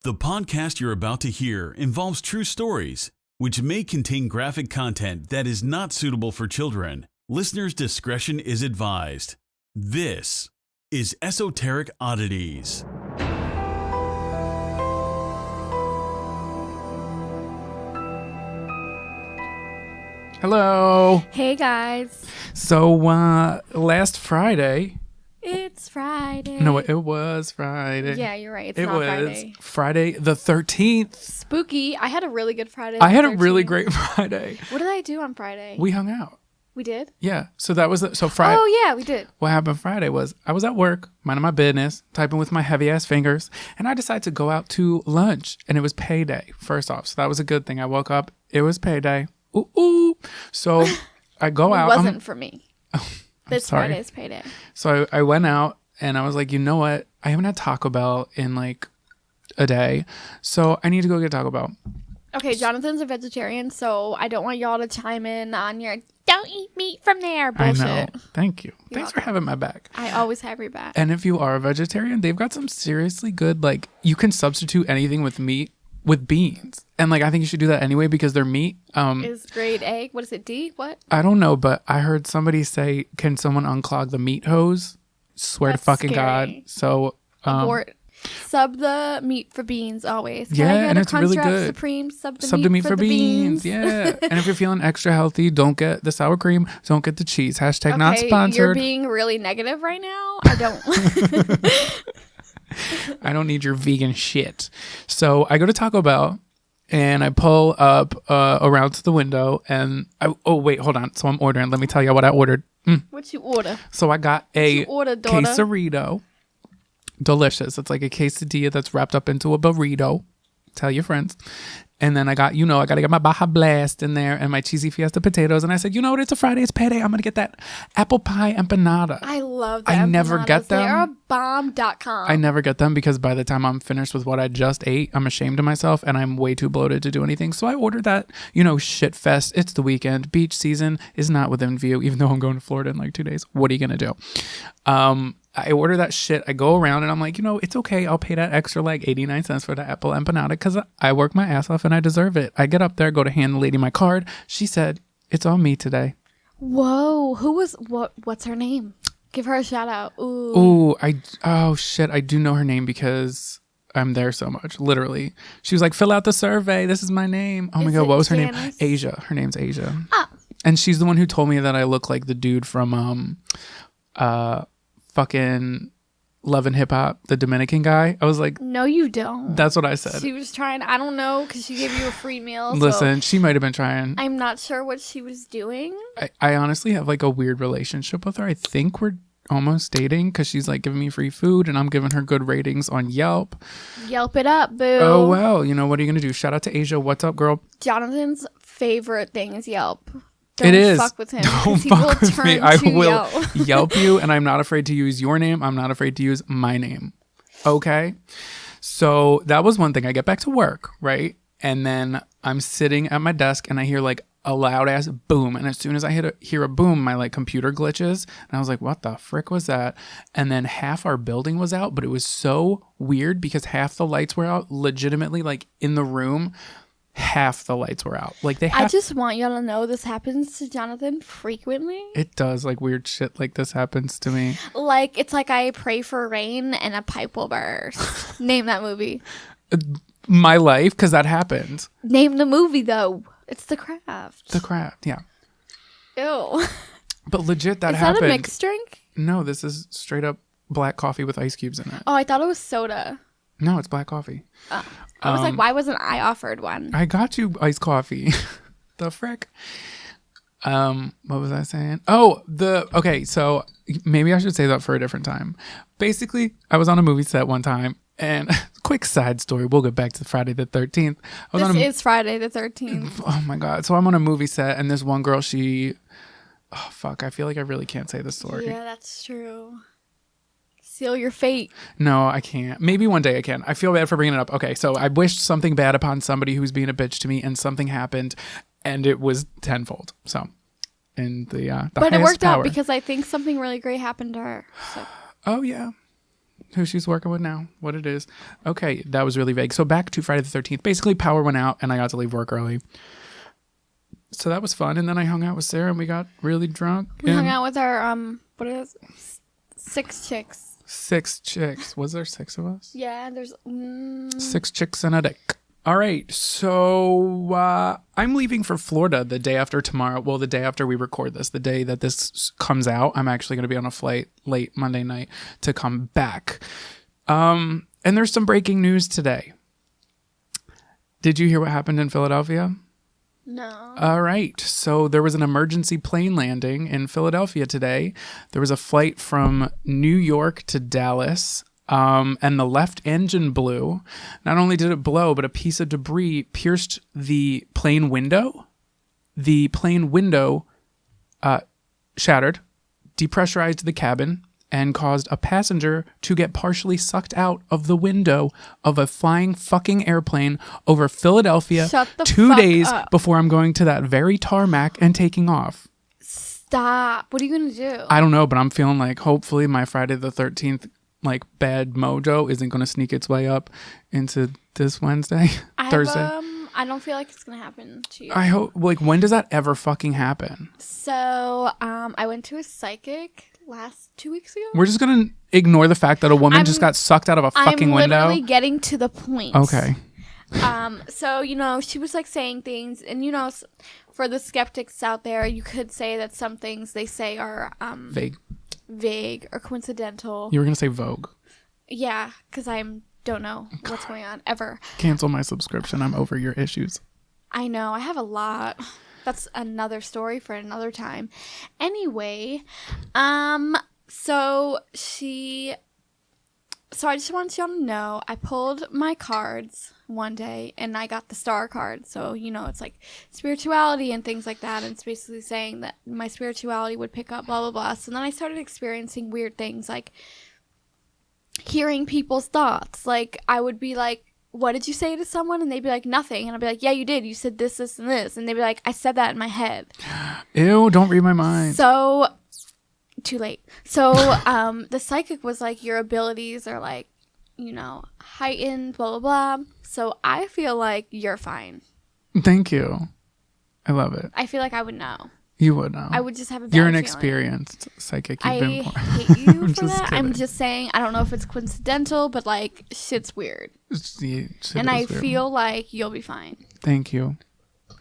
The podcast you're about to hear involves true stories, which may contain graphic content that is not suitable for children. Listener's discretion is advised. This is Esoteric Oddities. Hello. Hey guys. So last Friday. It's Friday. No, it was Friday. Yeah, you're right. It's not Friday. It was Friday the 13th. Spooky. I had a really good Friday. I had a really great Friday. What did I do on Friday? We hung out. We did? Yeah. So that was Friday. Oh yeah, we did. What happened Friday was I was at work, minding my business, typing with my heavy ass fingers, and I decided to go out to lunch, and it was payday. First off, so that was a good thing. I woke up, it was payday. Ooh. So I go out. It wasn't for me. This sorry. Friday's payday. So I went out and I was like, you know what? I haven't had Taco Bell in like a day. So I need to go get Taco Bell. Okay, Jonathan's a vegetarian, so I don't want y'all to chime in on your don't eat meat from there bullshit. I know. Thank you. Thanks for having my back. I always have your back. And if you are a vegetarian, they've got some seriously good, like, you can substitute anything with meat with beans. And like, I think you should do that anyway because their meat is grade A. What is it, D? What? I don't know, but I heard somebody say, can someone unclog the meat hose? Swear That's to fucking scary. God. So Abort. Sub the meat for beans always. Can yeah, I get and a it's really Crunchwrap good. Supreme, sub the meat for the beans. Yeah. And if you're feeling extra healthy, don't get the sour cream. Don't get the cheese. Hashtag not sponsored. You're being really negative right now. I don't. I don't need your vegan shit. So I go to Taco Bell and I pull up around to the window and wait, hold on. So I'm ordering. Let me tell you what I ordered. What you order? So I got a daughter? quesarito. Delicious. It's like a quesadilla that's wrapped up into a burrito. Tell your friends. And then I got to get my Baja Blast in there and my cheesy fiesta potatoes. And I said, you know what? It's a Friday. It's payday. I'm going to get that apple pie empanada. I love that. I never get them. They're a bomb.com. I never get them because by the time I'm finished with what I just ate, I'm ashamed of myself and I'm way too bloated to do anything. So I ordered that, shit fest. It's the weekend. Beach season is not within view, even though I'm going to Florida in like 2 days. What are you going to do? I order that shit. I go around and I'm like, it's okay. I'll pay that extra like 89 cents for the apple empanada because I work my ass off and I deserve it. I get up there, go to hand the lady my card. She said, it's on me today. Whoa. What's her name? Give her a shout out. Ooh. Shit. I do know her name because I'm there so much. Literally. She was like, fill out the survey. This is my name. Oh my God. What was her name? Asia. Her name's Asia. Ah. And she's the one who told me that I look like the dude from, fucking Love and Hip Hop, the Dominican guy. I was like, no, you don't. That's what I said. She was trying. I don't know because she gave you a free meal. Listen, she might have been trying. I'm not sure what she was doing. I honestly have like a weird relationship with her. I think we're almost dating because she's like giving me free food and I'm giving her good ratings on Yelp. Yelp it up, boo. Oh, well, what are you going to do? Shout out to Asia. What's up, girl? Jonathan's favorite thing is Yelp. Don't fuck with him. Don't fuck with me. I will Yelp you, and I'm not afraid to use your name. I'm not afraid to use my name. Okay? So that was one thing. I get back to work, right? And then I'm sitting at my desk, and I hear like a loud ass boom. And as soon as I hear a boom, my like computer glitches. And I was like, what the frick was that? And then half our building was out, but it was so weird because half the lights were out. Legitimately, like in the room, half the lights were out. Like I just want y'all to know this happens to Jonathan frequently. It does. Like weird shit like this happens to me. Like it's like I pray for rain and a pipe will burst. Name that movie. My Life, because that happened. Name the movie though. It's The Craft. The Craft, yeah. Ew. But legit, that happened. happened. Is that a mixed drink? No, this is straight up black coffee with ice cubes in it. Oh, I thought it was soda. No, it's black coffee. I was like, why wasn't I offered one? I got you iced coffee. The frick? What was I saying? Okay, so maybe I should say that for a different time. Basically, I was on a movie set one time, and quick side story. We'll get back to Friday the 13th. This is Friday the 13th. Oh my God. So I'm on a movie set, and this one girl, oh fuck, I feel like I really can't say the story. Yeah, that's true. Seal your fate. No, I can't. Maybe one day I can. I feel bad for bringing it up. Okay, so I wished something bad upon somebody who's being a bitch to me, and something happened, and it was tenfold. So, in the but it worked power. out because I think something really great happened to her. So. Oh yeah, who she's working with now, what it is. Okay, that was really vague. So back to Friday the 13th. Basically, power went out and I got to leave work early. So that was fun. And then I hung out with Sarah and we got really drunk. We hung out with our, what is it? 6 chicks. 6 chicks. Was there 6 of us? Yeah, there's... 6 chicks and a dick. All right, so I'm leaving for Florida the day after tomorrow. Well, the day after we record this, the day that this comes out, I'm actually going to be on a flight late Monday night to come back. And there's some breaking news today. Did you hear what happened in Philadelphia? No. All right, so there was an emergency plane landing in Philadelphia today. There was a flight from New York to Dallas. And the left engine blew. Not only did it blow, but a piece of debris pierced the plane window. The plane window shattered, depressurized the cabin, and caused a passenger to get partially sucked out of the window of a flying fucking airplane over Philadelphia 2 days before I'm going to that very tarmac and taking off. Stop. What are you going to do? I don't know, but I'm feeling like hopefully my Friday the 13th like bad mojo isn't going to sneak its way up into this Thursday. I don't feel like it's going to happen to you. I hope, like, when does that ever fucking happen? So, I went to a psychic 2 weeks ago. We're just going to ignore the fact that a woman just got sucked out of a fucking window. I'm literally getting to the point. Okay. So, she was like saying things, and for the skeptics out there, you could say that some things they say are vague or coincidental. You were going to say Vogue. Yeah, because I don't know what's going on ever. Cancel my subscription. I'm over your issues. I know. I have a lot. That's another story for another time. Anyway, so I just want y'all to know, I pulled my cards one day and I got the star card. So, it's like spirituality and things like that. And it's basically saying that my spirituality would pick up blah, blah, blah. So then I started experiencing weird things like hearing people's thoughts. Like I would be like, what did you say to someone? And they'd be like, nothing. And I'd be like, yeah, you did. You said this, this, and this. And they'd be like, I said that in my head. Ew, don't read my mind. So... Too late. So the psychic was like, your abilities are like, heightened, blah, blah, blah. So I feel like you're fine. Thank you. I love it. I feel like I would know. You would know. I would just have a bad You're an feeling. Experienced psychic. I hate you for that. Kidding. I'm just saying, I don't know if it's coincidental, but like, shit's weird. And I feel like you'll be fine. Thank you.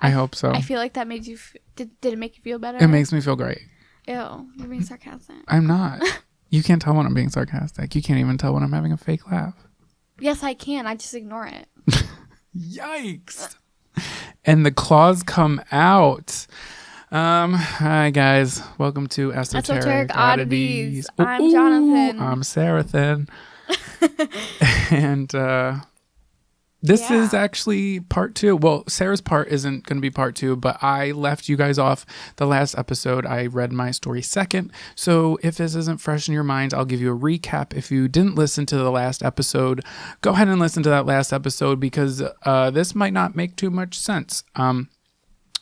I hope so. I feel like that made you, did it make you feel better? It makes me feel great. Ew, you're being sarcastic. I'm not. You can't tell when I'm being sarcastic. You can't even tell when I'm having a fake laugh. Yes, I can. I just ignore it. Yikes. And the claws come out. Hi, guys. Welcome to Esoteric Oddities. I'm Jonathan. I'm Sarathan. And this is actually part 2. Well, Sarah's part isn't going to be part 2, but I left you guys off the last episode. I read my story second. So if this isn't fresh in your minds, I'll give you a recap. If you didn't listen to the last episode, go ahead and listen to that last episode because this might not make too much sense.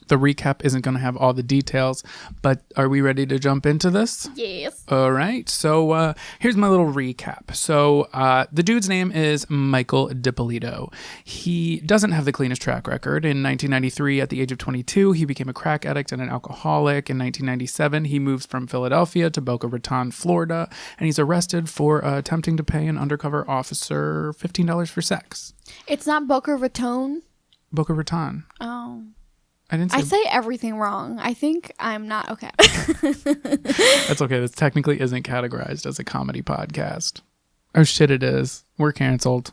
The recap isn't going to have all the details, but are we ready to jump into this? Yes. All right. So here's my little recap. So the dude's name is Michael Dippolito. He doesn't have the cleanest track record. In 1993, at the age of 22, he became a crack addict and an alcoholic. In 1997, he moves from Philadelphia to Boca Raton, Florida, and he's arrested for attempting to pay an undercover officer $15 for sex. It's not Boca Raton? Boca Raton. Oh. I say everything wrong. I think I'm not okay. That's okay. This technically isn't categorized as a comedy podcast. Oh shit, it is. We're canceled.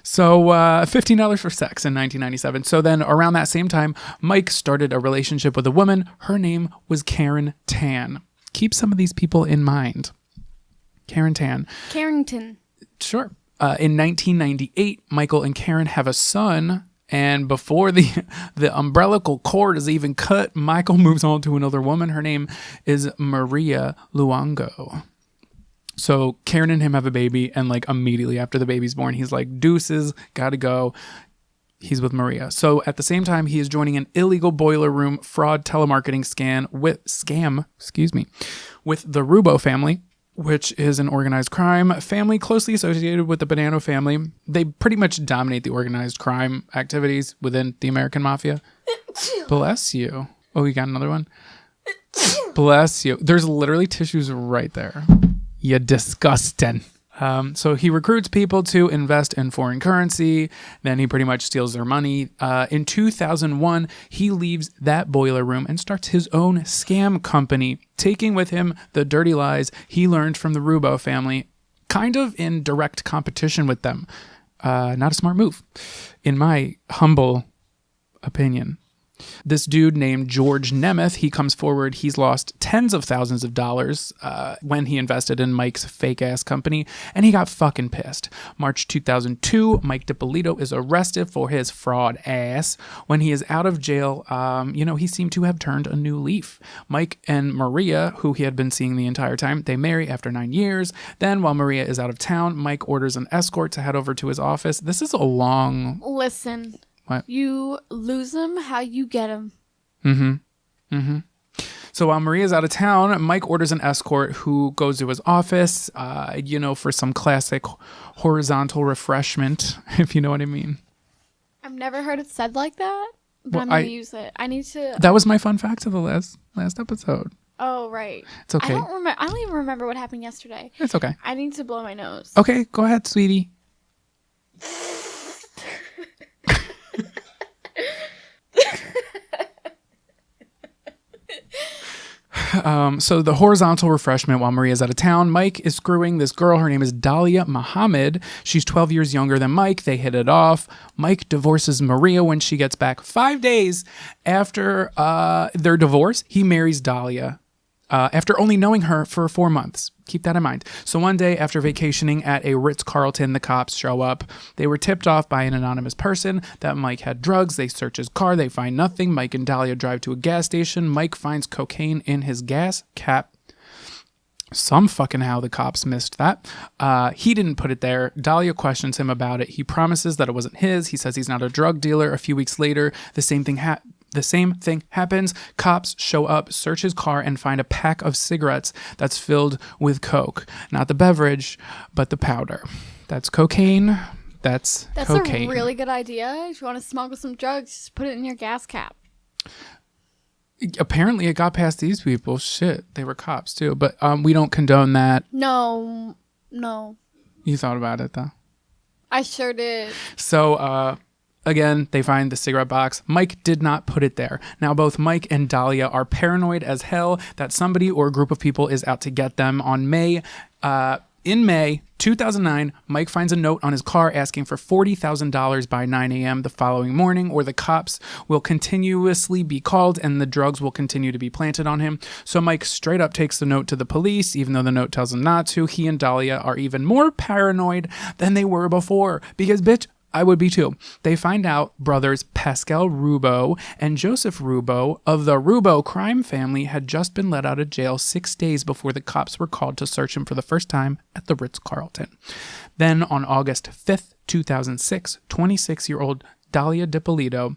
So $15 for sex in 1997. So then around that same time, Mike started a relationship with a woman. Her name was Karen Tan. Keep some of these people in mind. Karen Tan. Carrington. Sure. In 1998, Michael and Karen have a son. And before the umbilical cord is even cut, Michael moves on to another woman. Her name is Maria Luongo. So Karen and him have a baby, and like immediately after the baby's born, he's like, deuces, gotta go. He's with Maria. So at the same time, he is joining an illegal boiler room fraud telemarketing scam with the Rubo family, which is an organized crime family closely associated with the Bonanno family. They pretty much dominate the organized crime activities within the American mafia. Bless you. Oh, you got another one? Bless you. There's literally tissues right there. You disgusting. So he recruits people to invest in foreign currency. Then he pretty much steals their money. In 2001, he leaves that boiler room and starts his own scam company, taking with him the dirty lies he learned from the Rubo family, kind of in direct competition with them. Not a smart move, in my humble opinion. This dude named George Nemeth, he comes forward. He's lost tens of thousands of dollars when he invested in Mike's fake-ass company, and he got fucking pissed. March 2002, Mike Dippolito is arrested for his fraud ass. When he is out of jail, he seemed to have turned a new leaf. Mike and Maria, who he had been seeing the entire time, they marry after 9 years. Then, while Maria is out of town, Mike orders an escort to head over to his office. This is a long... Listen... What? You lose them how you get them. So while Maria's out of town, Mike orders an escort who goes to his office, for some classic horizontal refreshment, if you know what I mean. I've never heard it said like that, but Well, I'm going to use it. I need to... That was my fun fact of the last episode. Oh, right. It's okay. I don't even remember what happened yesterday. It's okay. I need to blow my nose. Okay, go ahead, sweetie. So the horizontal refreshment while Maria's out of town, Mike is screwing this girl. Her name is Dahlia Muhammad. She's 12 years younger than Mike. They hit it off. Mike divorces Maria when she gets back. 5 days after their divorce, he marries Dahlia after only knowing her for 4 months. Keep that in mind. So one day after vacationing at a Ritz-Carlton, the cops show up. They were tipped off by an anonymous person that Mike had drugs. They search his car. They find nothing. Mike and Dahlia drive to a gas station. Mike finds cocaine in his gas cap. Some fucking how the cops missed that. He didn't put it there. Dahlia questions him about it. He promises that it wasn't his. He says he's not a drug dealer. A few weeks later, the same thing happens. Cops show up, search his car, and find a pack of cigarettes that's filled with coke. Not the beverage, but the powder. That's cocaine. That's cocaine. A really good idea. If you want to smuggle some drugs, just put it in your gas cap. Apparently, it got past these people. Shit, they were cops too. But we don't condone that. No. You thought about it, though. I sure did. So, again, they find the cigarette box. Mike did not put it there. Now, both Mike and Dahlia are paranoid as hell that somebody or a group of people is out to get them. In May 2009, Mike finds a note on his car asking for $40,000 by 9 a.m. the following morning, or the cops will continuously be called and the drugs will continue to be planted on him. So Mike straight up takes the note to the police, even though the note tells him not to. He and Dahlia are even more paranoid than they were before because, bitch, I would be too. They find out brothers Pascal Rubo and Joseph Rubo of the Rubo crime family had just been let out of jail 6 days before the cops were called to search him for the first time at the Ritz-Carlton. Then on August 5th, 2006, 26-year-old Dahlia Dippolito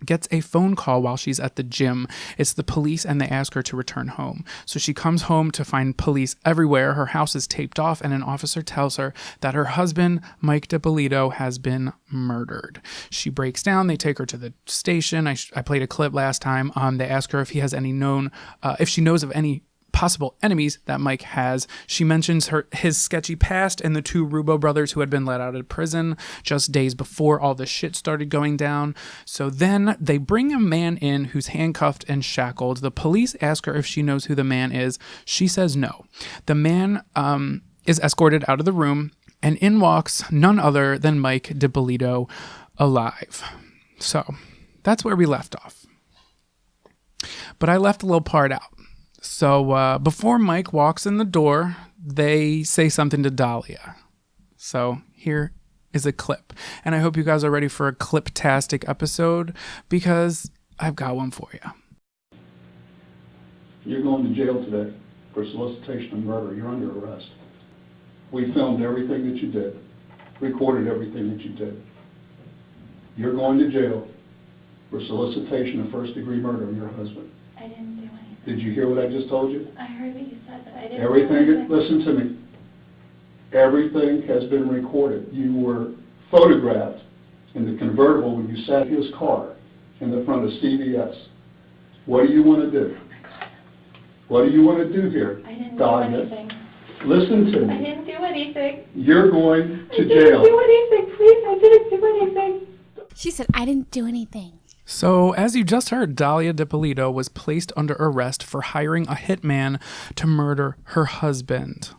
gets a phone call while she's at the gym. It's the police and they ask her to return home. So she comes home to find police everywhere. Her house is taped off and an officer tells her that her husband, Mike Dippolito, has been murdered. She breaks down. They take her to the station. I played a clip last time. They ask her if he has if she knows of any possible enemies that Mike has. She mentions his sketchy past and the two Rubo brothers who had been let out of prison just days before all the shit started going down. So then they bring a man in who's handcuffed and shackled. The police ask her if she knows who the man is. She says no. The man is escorted out of the room and in walks none other than Mike Dippolito alive. So that's where we left off. But I left a little part out. So before Mike walks in the door, they say something to Dahlia. So here is a clip. And I hope you guys are ready for a clip-tastic episode because I've got one for you. You're going to jail today for solicitation of murder. You're under arrest. We filmed everything that you did, recorded everything that you did. You're going to jail for solicitation of first-degree murder of your husband. I didn't do anything. Did you hear what I just told you? I heard what you said, but I didn't. Everything, listen to me. Everything has been recorded. You were photographed in the convertible when you sat his car in the front of CVS. What do you want to do? What do you want to do here, I didn't Dahlia? do anything. Listen to I me. didn't do anything. You're going to I didn't jail. do anything, please. I didn't do anything. She said, I didn't do anything. So, as you just heard, Dahlia Dippolito was placed under arrest for hiring a hitman to murder her husband.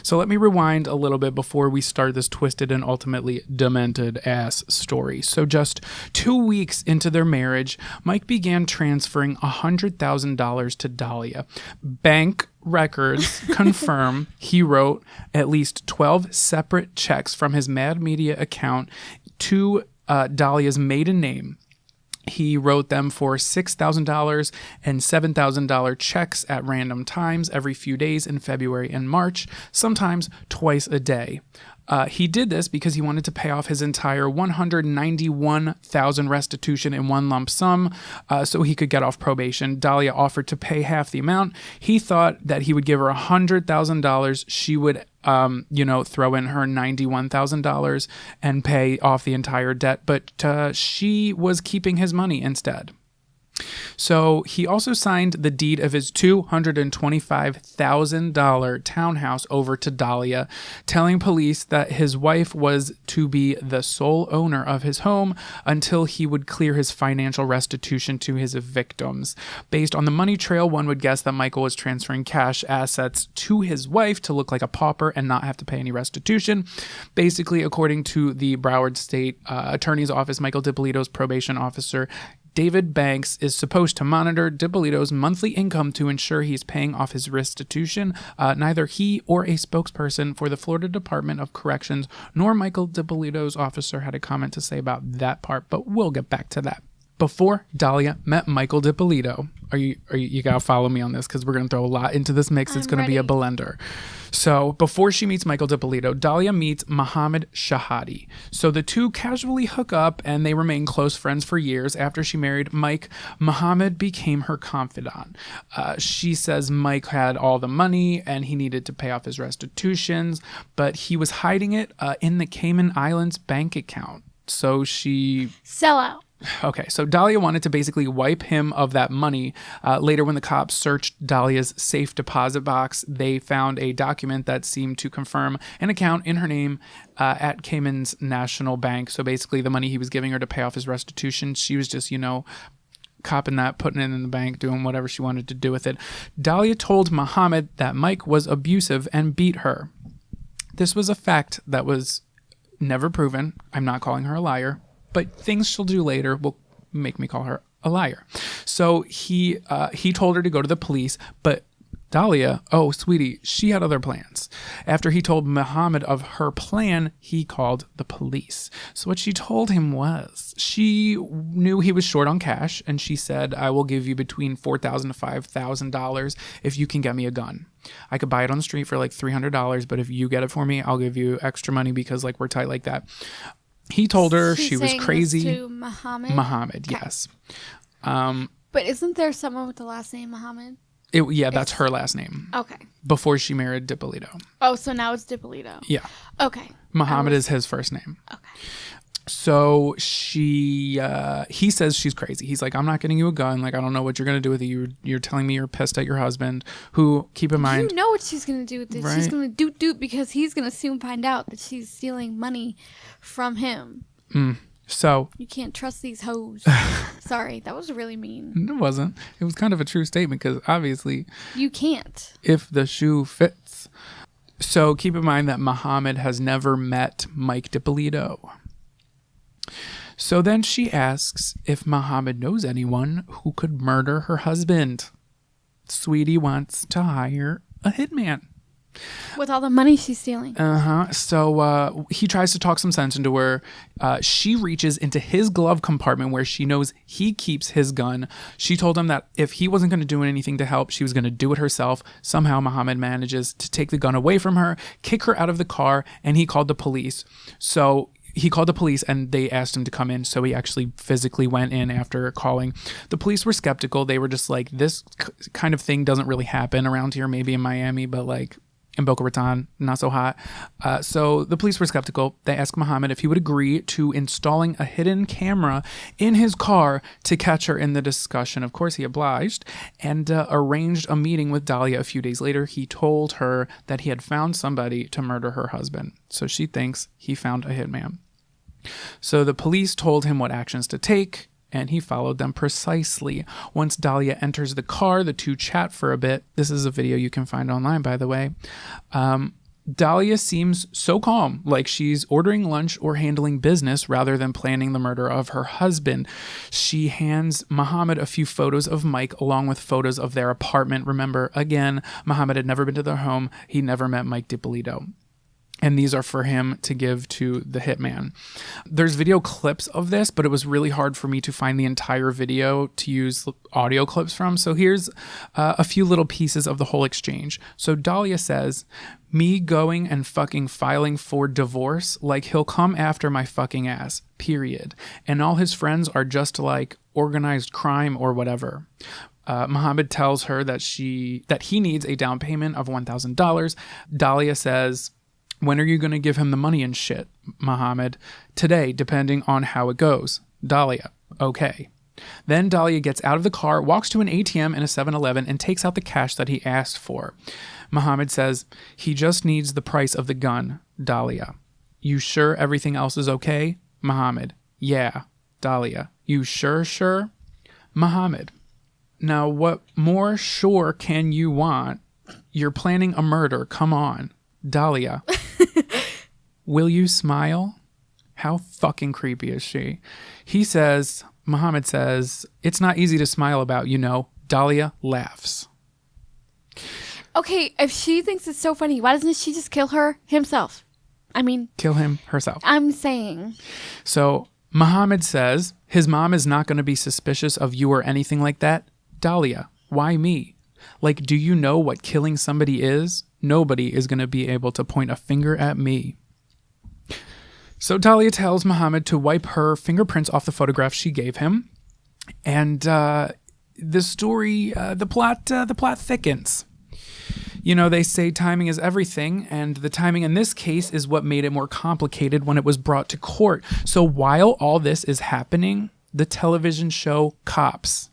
So let me rewind a little bit before we start this twisted and ultimately demented ass story. So just 2 weeks into their marriage, Mike began transferring $100,000 to Dahlia. Bank records confirm he wrote at least 12 separate checks from his Mad Media account to Dahlia's maiden name. He wrote them for $6,000 and $7,000 checks at random times every few days in February and March, sometimes twice a day. He did this because he wanted to pay off his entire $191,000 restitution in one lump sum so he could get off probation. Dahlia offered to pay half the amount. He thought that he would give her $100,000. She would throw in her $91,000 and pay off the entire debt, but she was keeping his money instead. So he also signed the deed of his $225,000 townhouse over to Dahlia, telling police that his wife was to be the sole owner of his home until he would clear his financial restitution to his victims. Based on the money trail, one would guess that Michael was transferring cash assets to his wife to look like a pauper and not have to pay any restitution. Basically, according to the Broward State Attorney's Office, Michael Dippolito's probation officer David Banks is supposed to monitor Dippolito's monthly income to ensure he's paying off his restitution. Neither he or a spokesperson for the Florida Department of Corrections nor Michael Dippolito's officer had a comment to say about that part, but we'll get back to that. Before Dahlia met Michael Dippolito, you gotta follow me on this because we're gonna throw a lot into this mix. It's gonna be a blender. So before she meets Michael Dippolito, Dahlia meets Mohammed Shahadi. So the two casually hook up and they remain close friends for years. After she married Mike, Mohammed became her confidant. She says Mike had all the money and he needed to pay off his restitutions, but he was hiding it in the Cayman Islands bank account. So she... Sell out. Okay, so Dahlia wanted to basically wipe him of that money. Later, when the cops searched Dahlia's safe deposit box, they found a document that seemed to confirm an account in her name at Cayman's National Bank. So basically, the money he was giving her to pay off his restitution, she was just, copping that, putting it in the bank, doing whatever she wanted to do with it. Dahlia told Mohammed that Mike was abusive and beat her. This was a fact that was never proven. I'm not calling her a liar. But things she'll do later will make me call her a liar. So he told her to go to the police, but Dahlia, oh, sweetie, she had other plans. After he told Mohammed of her plan, he called the police. So what she told him was she knew he was short on cash, and she said, I will give you between $4,000 to $5,000 if you can get me a gun. I could buy it on the street for like $300, but if you get it for me, I'll give you extra money because we're tight like that. He told her she was crazy. This to Mohammed? Mohammed, yes. But isn't there someone with the last name Mohammed? That's her last name. Okay. Before she married Dippolito. Oh, so now it's Dippolito. Yeah. Okay. Mohammed is his first name. Okay. So he says she's crazy. He's like, I'm not getting you a gun. I don't know what you're going to do with it. You're telling me you're pissed at your husband, who, keep in mind. You know what she's going to do with it. Right? She's going to do because he's going to soon find out that she's stealing money from him. So. You can't trust these hoes. Sorry, that was really mean. It wasn't. It was kind of a true statement because obviously. You can't. If the shoe fits. So keep in mind that Mohammed has never met Mike Dippolito. So then she asks if Mohammed knows anyone who could murder her husband. Sweetie wants to hire a hitman. With all the money she's stealing. So he tries to talk some sense into her. She reaches into his glove compartment where she knows he keeps his gun. She told him that if he wasn't going to do anything to help, she was going to do it herself. Somehow Mohammed manages to take the gun away from her, kick her out of the car, and he called the police. So he called the police and they asked him to come in. So he actually physically went in after calling. The police were skeptical. They were just like, this kind of thing doesn't really happen around here, maybe in Miami, but like in Boca Raton, not so hot. So the police were skeptical. They asked Muhammad if he would agree to installing a hidden camera in his car to catch her in the discussion. Of course, he obliged and arranged a meeting with Dahlia a few days later. He told her that he had found somebody to murder her husband. So she thinks he found a hitman. So the police told him what actions to take, and he followed them precisely. Once Dahlia enters the car, the two chat for a bit. This is a video you can find online, by the way. Dahlia seems so calm, like she's ordering lunch or handling business rather than planning the murder of her husband. She hands Muhammad a few photos of Mike along with photos of their apartment. Remember, again, Muhammad had never been to their home. He never met Mike Dippolito. And these are for him to give to the hitman. There's video clips of this, but it was really hard for me to find the entire video to use audio clips from. So here's a few little pieces of the whole exchange. So Dahlia says, me going and fucking filing for divorce, like he'll come after my fucking ass, period. And all his friends are just like organized crime or whatever. Muhammad tells her that he needs a down payment of $1,000. Dahlia says, when are you going to give him the money and shit, Muhammad? Today, depending on how it goes. Dahlia, okay. Then Dahlia gets out of the car, walks to an ATM in a 7-Eleven, and takes out the cash that he asked for. Muhammad says, he just needs the price of the gun, Dahlia. You sure everything else is okay? Muhammad, yeah. Dahlia, you sure? Muhammad, now what more sure can you want? You're planning a murder, come on. Dahlia, will you smile? How fucking creepy is she? Muhammad says, it's not easy to smile about, you know. Dahlia laughs. Okay, if she thinks it's so funny, why doesn't she just kill himself? I mean, kill him herself. I'm saying. So Muhammad says his mom is not going to be suspicious of you or anything like that. Dahlia, why me? Like, do you know what killing somebody is? Nobody is going to be able to point a finger at me. So Dahlia tells Muhammad to wipe her fingerprints off the photograph she gave him. And the plot thickens. You know, they say timing is everything, and the timing in this case is what made it more complicated when it was brought to court. So while all this is happening, the television show Cops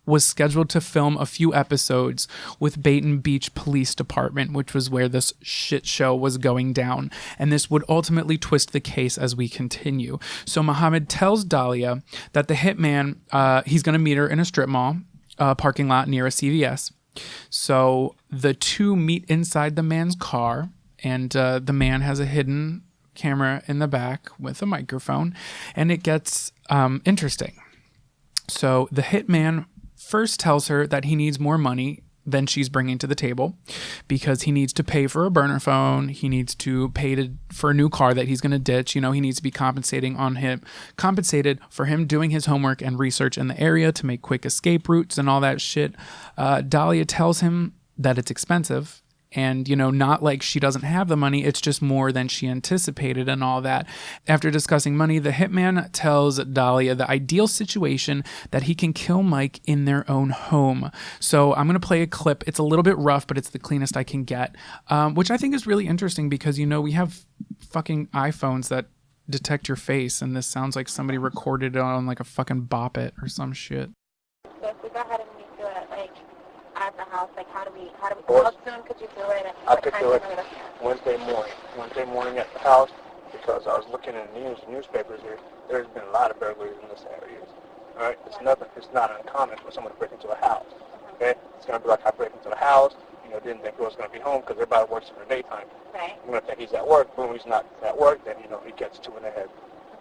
was scheduled to film a few episodes with Baton Beach Police Department, which was where this shit show was going down. And this would ultimately twist the case as we continue. So Muhammad tells Dahlia that the hitman, he's going to meet her in a strip mall parking lot near a CVS. So the two meet inside the man's car, and the man has a hidden camera in the back with a microphone, and it gets interesting. So the hitman first tells her that he needs more money than she's bringing to the table because he needs to pay for a burner phone. He needs to pay for a new car that he's going to ditch. You know, he needs to be compensated for him doing his homework and research in the area to make quick escape routes and all that shit. Dahlia tells him that it's expensive. And, you know, not like she doesn't have the money, it's just more than she anticipated and all that. After discussing money, the hitman tells Dahlia the ideal situation that he can kill Mike in their own home. So I'm going to play a clip. It's a little bit rough, but it's the cleanest I can get, which I think is really interesting because, you know, we have fucking iPhones that detect your face, and this sounds like somebody recorded it on like a fucking Bop It or some shit. So if we go ahead and we do it, like, at the house, like, how soon could you do it? And I could do it Wednesday morning at the house, because I was looking in the newspapers here. There's been a lot of burglaries in this area. All right, it's not uncommon for someone to break into a house. Okay, it's gonna be like I break into the house. You know, didn't think he was gonna be home because everybody works in the daytime. Right. I'm gonna think he's at work. Boom, he's not at work. Then, you know, he gets two in the head.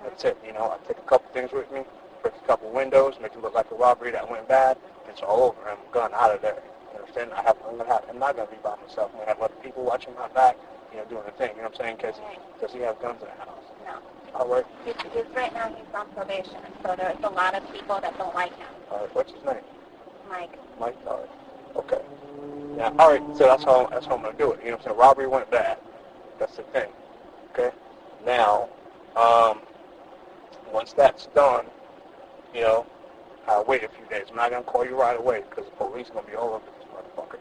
That's it. You know, I take a couple things with me, break a couple windows, make it look like a robbery that went bad. It's all over. I'm gone out of there. You understand? I'm not gonna be by myself. I'm gonna have other people watching my back. You know, doing the thing. You know what I'm saying? Because does he have guns in the house? No. All right. He's right now he's on probation, so there's a lot of people that don't like him. All right. What's his name? Mike. Mike. All right. Okay. Yeah. All right. So that's how I'm gonna do it. You know what I'm saying? Robbery went bad. That's the thing. Okay. Now, once that's done, you know, I'll wait a few days. I'm not going to call you right away because the police are going to be all over this motherfucker.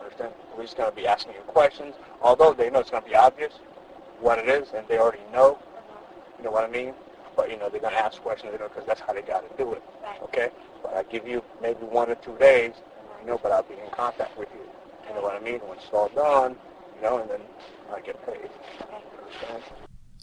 Understand? The police are going to be asking you questions, although they know it's going to be obvious what it is, and they already know, you know what I mean? But, you know, they're going to ask questions, you know, because that's how they got to do it, okay? But I give you maybe 1 or 2 days, you know, but I'll be in contact with you. You know what I mean? When it's all done, you know, and then I get paid. Understand?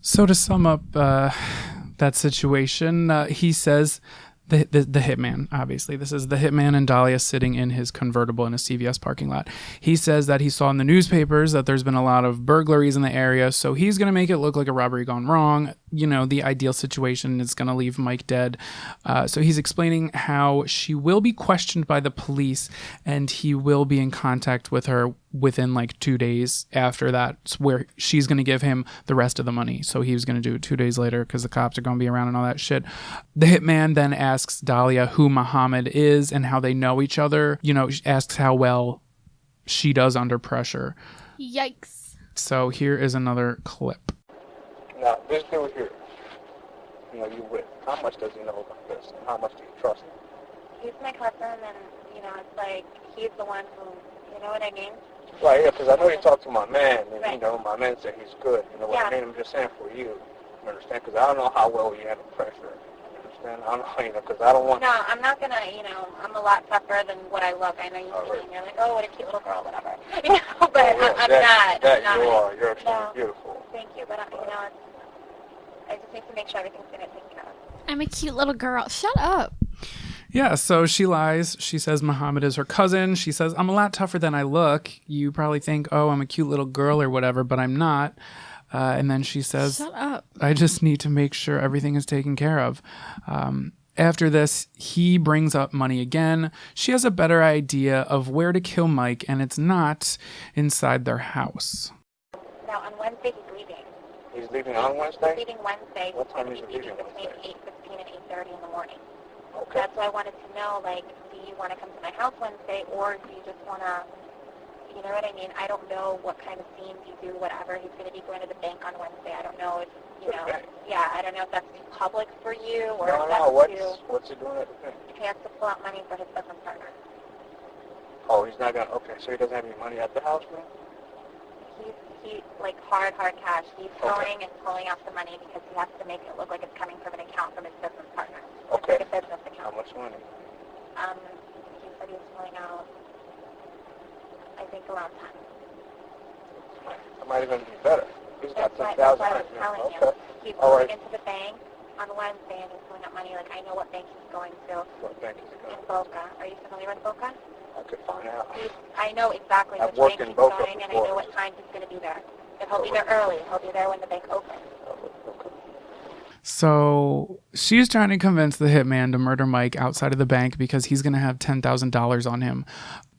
So to sum up that situation, he says, the hitman, obviously. This is the hitman and Dahlia sitting in his convertible in a CVS parking lot. He says that he saw in the newspapers that there's been a lot of burglaries in the area, so he's going to make it look like a robbery gone wrong. You know, the ideal situation is going to leave Mike dead. So he's explaining how she will be questioned by the police and he will be in contact with her within like 2 days after that, where she's going to give him the rest of the money. So he was going to do it 2 days later because the cops are going to be around and all that shit. The hitman then asks Dahlia who Muhammad is and how they know each other. You know, asks how well she does under pressure. Yikes. So here is another clip. Now, this dude here, you know, you with, how much does he know about this? And how much do you trust him? He's my cousin, and, you know, it's like, he's the one who, you know what I mean? Right, yeah, because I know you talked to my man, and, Right. you know, my man said he's good. You know what I Yeah. mean? I'm just saying for you understand? Because I don't know how well you handle pressure. You understand? I don't know, you know, because I don't want... No, I'm not going to, you know, I'm a lot tougher than what I look. I know you All see right. me and you're like, oh, what a cute little girl, whatever. You know, but I'm not. That I'm you not. are. You're extremely No. beautiful. Thank you, but, you know, I just need to make sure everything's going to take care of. I'm a cute little girl. Shut up. Yeah, so she lies. She says Muhammad is her cousin. She says, I'm a lot tougher than I look. You probably think, oh, I'm a cute little girl or whatever, but I'm not. And then she says, Shut up. I just need to make sure everything is taken care of. After this, he brings up money again. She has a better idea of where to kill Mike, and it's not inside their house. Now, on Wednesday, he's leaving. He's leaving on Wednesday? He's leaving Wednesday. What time is He's he leaving between Wednesday? 8:15 and 8:30 in the morning. Okay. That's why I wanted to know, like, do you want to come to my house Wednesday, or do you just want to, you know what I mean? I don't know what kind of scenes you do, whatever. He's going to be going to the bank on Wednesday. I don't know if, you know, Okay. yeah, I don't know if that's too public for you, or No, if that's too... what's he doing at the bank? He has to pull out money for his business partner. Oh, he's not going to... Okay, so he doesn't have any money at the house, man? He like, hard cash. He's Okay. going and pulling out the money because he has to make it look like it's coming from an account from his business partner. Okay. It's like a business How account. much money? He said he was pulling out, I think, around 10. That might even be better. He's got That's 10,000 what I was right telling now. you. Okay. He's All going right. into the bank on Wednesday and he's pulling out money. Like, I know what bank he's going to What bank is he in going to? Boca. Are you familiar with Boca? I could find out. I know exactly I've which worked bank in he's Boca going and I before. know what time he's going to be there. And he'll be there early. He'll be there when the bank opens. Okay. So she's trying to convince the hitman to murder Mike outside of the bank because he's going to have $10,000 on him,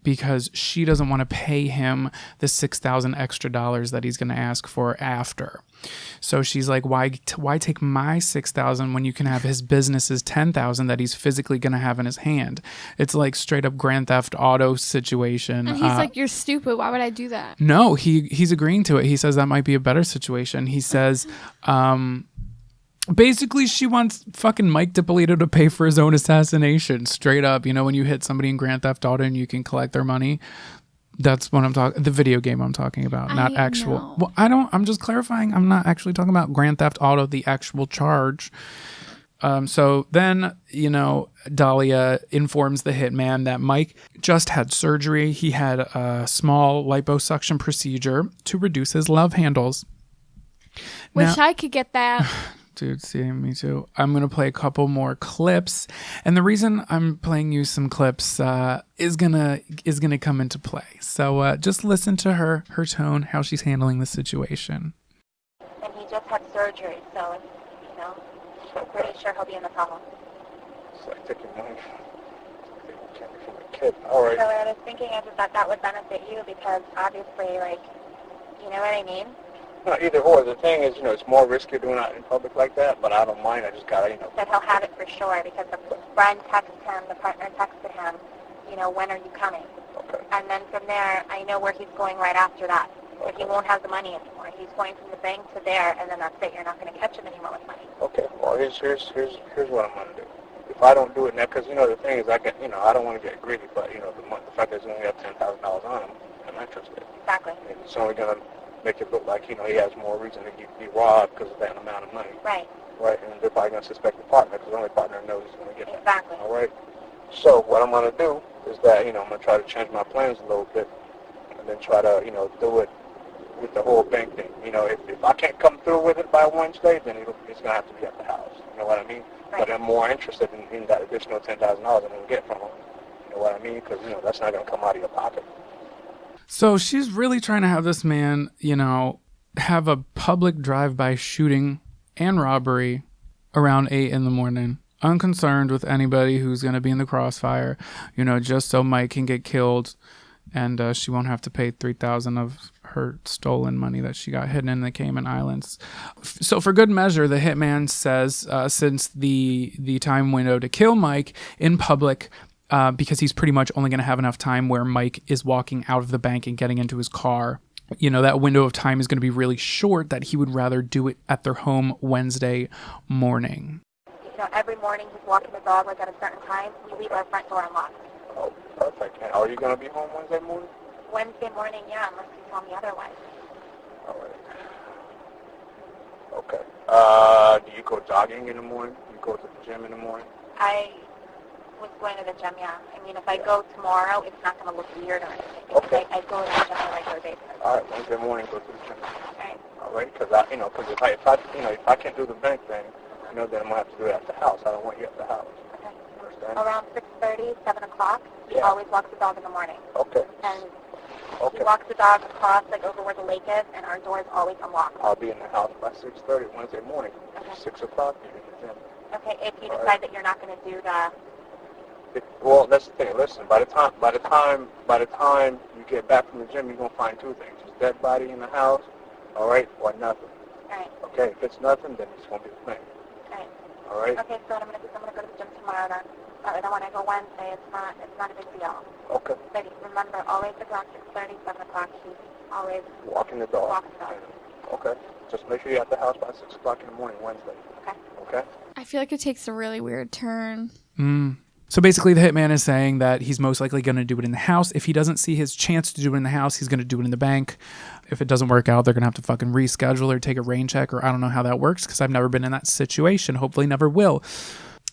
because she doesn't want to pay him the $6,000 extra that he's going to ask for after. So she's like, why take my $6,000 when you can have his business's $10,000 that he's physically going to have in his hand? It's like straight up Grand Theft Auto situation. And he's like, you're stupid. Why would I do that? No, he's agreeing to it. He says that might be a better situation. He says, basically, she wants fucking Mike Dippolito to pay for his own assassination. Straight up, you know, when you hit somebody in Grand Theft Auto and you can collect their money. That's what I'm talking. The video game I'm talking about, not I actual. know. Well, I'm just clarifying. I'm not actually talking about Grand Theft Auto, the actual charge. So then, you know, Dahlia informs the hitman that Mike just had surgery. He had a small liposuction procedure to reduce his love handles. Wish Now- I could get that. Dude, see, me too. I'm going to play a couple more clips. And the reason I'm playing you some clips is gonna come into play. So just listen to her tone, how she's handling the situation. And he just had surgery, so, you know, I'm pretty sure he'll be in the tunnel. It's like taking money from a kid. All right. So what I was thinking is that that would benefit you because obviously, like, you know what I mean? No, either or. The thing is, you know, it's more risky doing it in public like that, but I don't mind. I just gotta, you know. That he'll have it for sure because the friend texted him, the partner texted him, you know, when are you coming? Okay. And then from there, I know where he's going right after that. Or he won't have the money anymore. He's going from the bank to there, and then that's it. You're not going to catch him anymore with money. Okay. Well, here's what I'm going to do. If I don't do it now, because, the thing is, I don't want to get greedy, but, the fact that he's only got $10,000 on him, I'm interested. Exactly. And it's only going to make it look like, he has more reason to be robbed because of that amount of money. Right. Right, and they're probably going to suspect the partner because the only partner knows he's going to get that. Exactly. All right. So what I'm going to do is that, I'm going to try to change my plans a little bit and then try to, do it with the whole bank thing. If I can't come through with it by Wednesday, then it's going to have to be at the house. You know what I mean? Right. But I'm more interested in that additional $10,000 I'm going to get from him. You know what I mean? Because, that's not going to come out of your pocket. So she's really trying to have this man, have a public drive-by shooting and robbery around 8 in the morning, unconcerned with anybody who's going to be in the crossfire, just so Mike can get killed and she won't have to pay $3,000 of her stolen money that she got hidden in the Cayman Islands. So for good measure, the hitman says since the time window to kill Mike in public, because he's pretty much only going to have enough time where Mike is walking out of the bank and getting into his car, that window of time is going to be really short, that he would rather do it at their home Wednesday morning. Every morning he's walking the dog at a certain time. We leave our front door unlocked. Oh, perfect. And are you going to be home Wednesday morning? Wednesday morning, yeah, unless you tell me otherwise. All right. Okay. Do you go jogging in the morning? Do you go to the gym in the morning? I was going to the gym, yeah. If I go tomorrow, it's not going to look weird or anything. Okay. I go to the gym on a regular basis. All right, Wednesday morning, go to the gym. All right. All right, because if I can't do the bank thing, then I'm going to have to do it at the house. I don't want you at the house. Okay. Understand? Around 6:30, 7 o'clock, he Yeah. always walks the dog in the morning. Okay. And Okay. he walks the dog across, over where the lake is, and our door is always unlocked. I'll be in the house by 6:30 Wednesday morning. Okay. 6 o'clock, you're in the gym. Okay, if you All decide right. that you're not going to do the... Well, that's the thing. Listen, by the time you get back from the gym, you're gonna find two things: a dead body in the house, all right, or nothing. All right. Okay, if it's nothing, then it's gonna be a thing. All right. All right. Okay, so what I'm going to do is I'm going to go to the gym tomorrow then. That way, then when I go Wednesday, it's not a big deal. Okay. But remember, always around 6:30, 7 o'clock, he's always Walking the dog. walking the dog. Okay. Just make sure you're at the house by 6 o'clock in the morning Wednesday. Okay. Okay. I feel like it takes a really weird turn. So basically, the hitman is saying that he's most likely going to do it in the house. If he doesn't see his chance to do it in the house, he's going to do it in the bank. If it doesn't work out, they're going to have to fucking reschedule or take a rain check, or I don't know how that works because I've never been in that situation. Hopefully never will.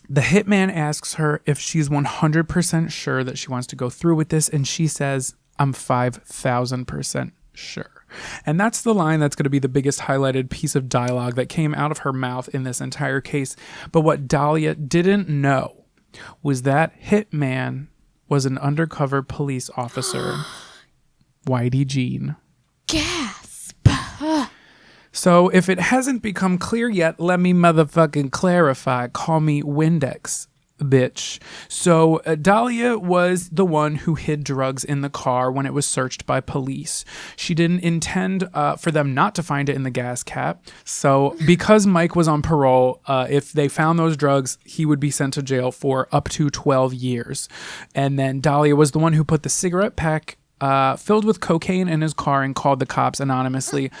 The hitman asks her if she's 100% sure that she wants to go through with this, and she says, I'm 5,000% sure. And that's the line that's going to be the biggest highlighted piece of dialogue that came out of her mouth in this entire case. But what Dahlia didn't know was that hitman was an undercover police officer, Whitey Jean. Gasp. So if it hasn't become clear yet, let me motherfucking clarify. Call me Windex, bitch. So Dahlia was the one who hid drugs in the car when it was searched by police. She didn't intend for them not to find it in the gas cap. So because Mike was on parole, if they found those drugs, he would be sent to jail for up to 12 years. And then Dahlia was the one who put the cigarette pack filled with cocaine in his car and called the cops anonymously.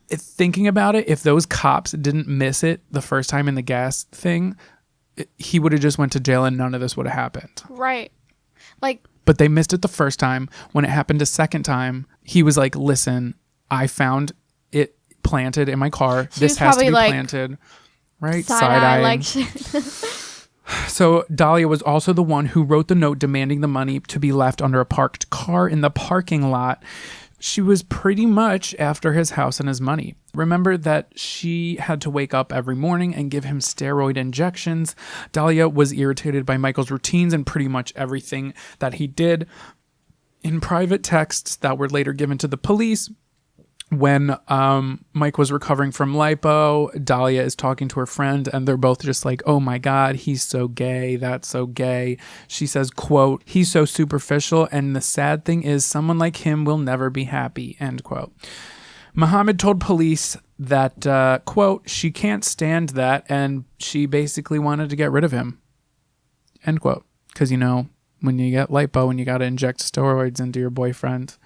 Thinking about it, if those cops didn't miss it the first time in the gas thing, he would have just went to jail and none of this would have happened. Right. But they missed it the first time. When it happened a second time, he was like, listen, I found it planted in my car. This has to be planted. Right? Side-eye. So Dahlia was also the one who wrote the note demanding the money to be left under a parked car in the parking lot. She was pretty much after his house and his money. Remember that she had to wake up every morning and give him steroid injections. Dahlia was irritated by Michael's routines and pretty much everything that he did. In private texts that were later given to the police, when Mike was recovering from lipo, Dahlia is talking to her friend and they're both just like, oh my God, he's so gay. That's so gay. She says, quote, he's so superficial. And the sad thing is someone like him will never be happy, end quote. Muhammad told police that, quote, she can't stand that. And she basically wanted to get rid of him, end quote. Because, when you get lipo and you got to inject steroids into your boyfriend,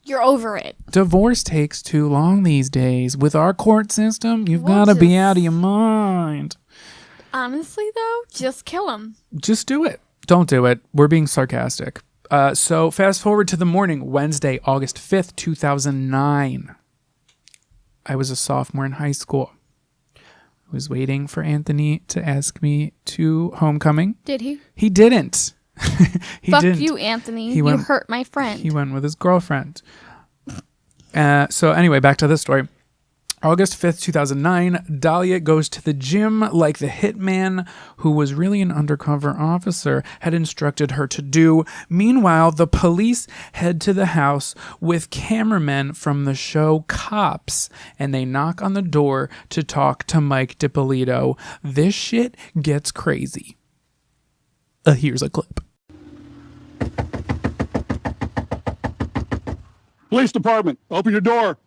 You're over it. Divorce takes too long these days. With our court system, you've got to be out of your mind. Honestly, though, just kill him. Just do it. Don't do it. We're being sarcastic. So fast forward to the morning, Wednesday, August 5th, 2009. I was a sophomore in high school. I was waiting for Anthony to ask me to homecoming. Did he? He didn't. Fuck you, Anthony. You hurt my friend. He went with his girlfriend. So anyway, back to this story. August 5th, 2009, Dahlia goes to the gym like the hitman, who was really an undercover officer, had instructed her to do. Meanwhile, the police head to the house with cameramen from the show Cops, and they knock on the door to talk to Mike Dippolito. This shit gets crazy. Here's a clip. Police department, open your door.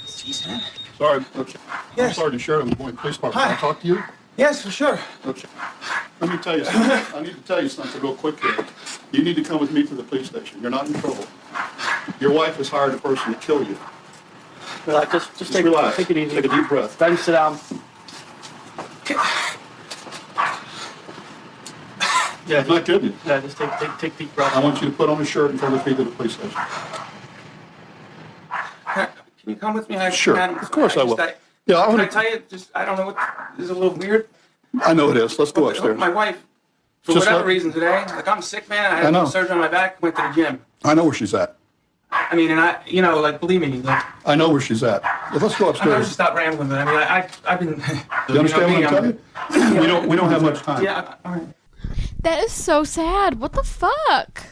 Jeez, man. Sorry, okay. Yes. I'm Sergeant Sheridan, the Boyd Police Department. Hi. Can I talk to you? Yes, for sure. Okay. Let me tell you something. I need to tell you something real quick here. You need to come with me to the police station. You're not in trouble. Your wife has hired a person to kill you. Relax, just relax. take it easy. Take a deep breath. Then sit down. Yeah, I'm not kidding you. Yeah, just take deep breaths. I want you to put on a shirt and come with me to the police station. Can you come with me? Sure, of course I will. Yeah, I Can want I tell you, I don't know what, this is a little weird. I know it is. Let's go upstairs. My wife, for Just whatever let- reason today, like I'm sick, man. I I had know. surgery on my back, went to the gym. I know where she's at. I mean, and like, believe me, like, I know where she's at. Yeah, let's go I'm gonna upstairs. just stop rambling, but I mean, I've been. You understand what I'm telling you? We don't have much time. Yeah, all right. That is so sad. What the fuck?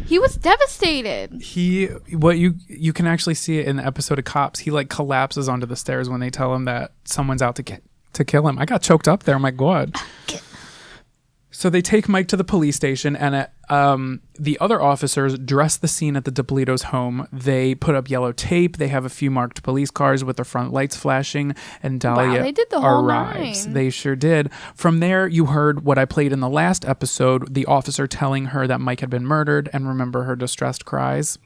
He was devastated. You can actually see it in the episode of Cops. He like collapses onto the stairs when they tell him that someone's out to kill him. I got choked up there. My God. So they take Mike to the police station, and the other officers dress the scene at the Dippolito's home. They put up yellow tape. They have a few marked police cars with their front lights flashing, and Dahlia they did the whole arrives. nine. They sure did. From there, you heard what I played in the last episode, the officer telling her that Mike had been murdered, and remember her distressed cries.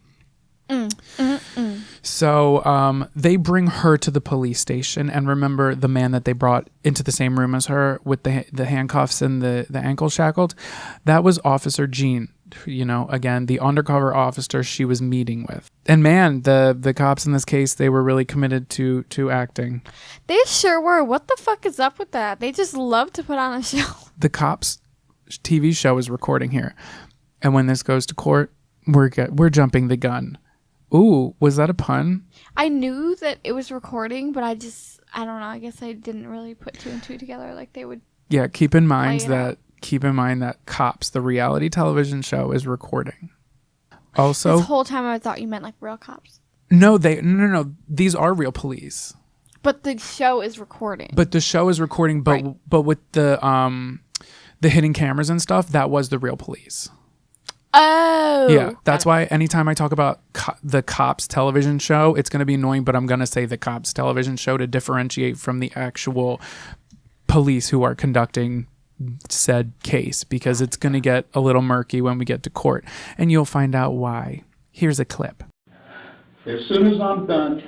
So they bring her to the police station, and remember the man that they brought into the same room as her with the handcuffs and the ankle shackled? That was Officer Jean, again, the undercover officer she was meeting with. And man, the cops in this case, they were really committed to acting. They sure were. What the fuck is up with that? They just love to put on a show. The Cops TV show is recording here. And when this goes to court, we're jumping the gun. Ooh, was that a pun? I knew that it was recording, but I don't know. I guess I didn't really put two and two together like they would. Yeah, keep in mind Play it that Cops, the reality television show, is recording. Also, This whole time I thought you meant like real cops. no. These are real police. But the show is recording. But the show is recording, but with the hidden cameras and stuff, that was the real police. Oh. Yeah, that's why anytime I talk about the Cops television show, it's going to be annoying, but I'm going to say the Cops television show to differentiate from the actual police who are conducting said case, because it's going to get a little murky when we get to court, and you'll find out why. Here's a clip. As soon as I'm done,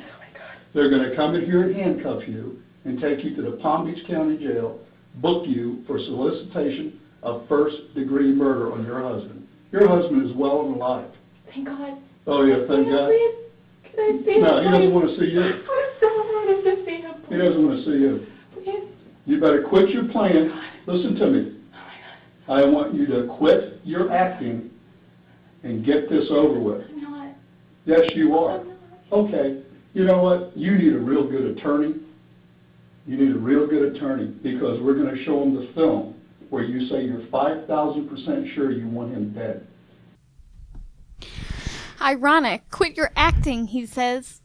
they're going to come in here and handcuff you and take you to the Palm Beach County Jail, book you for solicitation of first-degree murder on your husband. Your husband is well and alive. Thank God. Oh, yeah, thank God. Please, can I see him? No, he doesn't want to see you. I so wanted to see him. He doesn't want to see you. Please. You better quit your playing. Listen to me. I want you to quit your acting and get this over with. I'm not. Yes, you are. I'm not. Okay. You know what? You need a real good attorney. You need a real good attorney, because we're going to show them the film where you say you're 5,000% sure you want him dead. Ironic. Quit your acting, he says.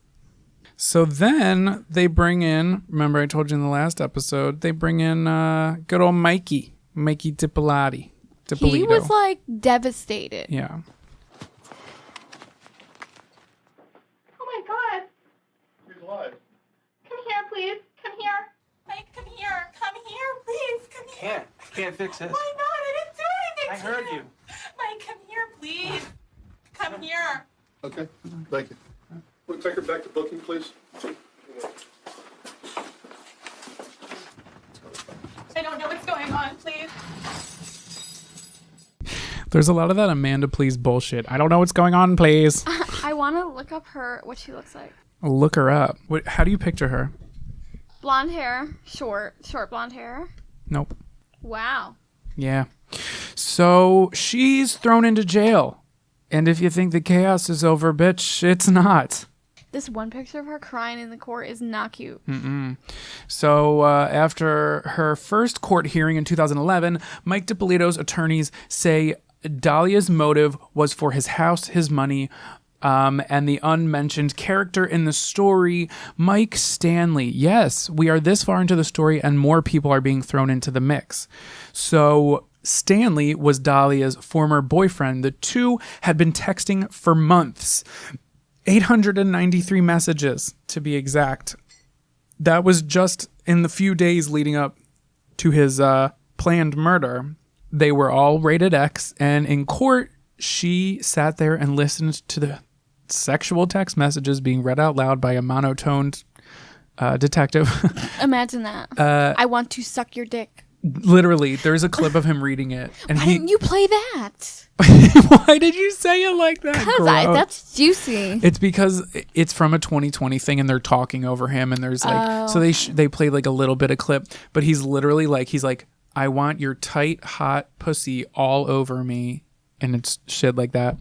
So then they bring in, remember I told you in the last episode, they bring in good old Mikey Dippolito. He was like devastated. Yeah. Oh my God. He's alive. Come here, please. Come here. Mike, come here. Come here, please. Come here. Can't fix this. Why not? I didn't do anything I to heard you. Mike, come here, please. Come here. Okay. Thank you. Want to take her back to booking, please? I don't know what's going on, please. There's a lot of that Amanda Please bullshit. I don't know what's going on, please. I want to look up what she looks like. Look her up. How do you picture her? Blonde hair, short blonde hair. Nope. Wow. Yeah. So she's thrown into jail. And if you think the chaos is over, bitch, it's not. This one picture of her crying in the court is not cute. So after her first court hearing in 2011, Mike Dippolito's attorneys say Dahlia's motive was for his house, his money, and the unmentioned character in the story, Mike Stanley. Yes, we are this far into the story and more people are being thrown into the mix. So Stanley was Dahlia's former boyfriend. The two had been texting for months. 893 messages, to be exact. That was just in the few days leading up to his planned murder. They were all rated X, and in court, she sat there and listened to the sexual text messages being read out loud by a monotoned detective. Imagine that. I want to suck your dick. Literally, there's a clip of him reading it. And Why didn't you play that? Why did you say it like that? Because that's juicy. It's because it's from a 2020 thing and they're talking over him and there's like, so they play like a little bit of clip, but he's literally like, I want your tight, hot pussy all over me. And it's shit like that.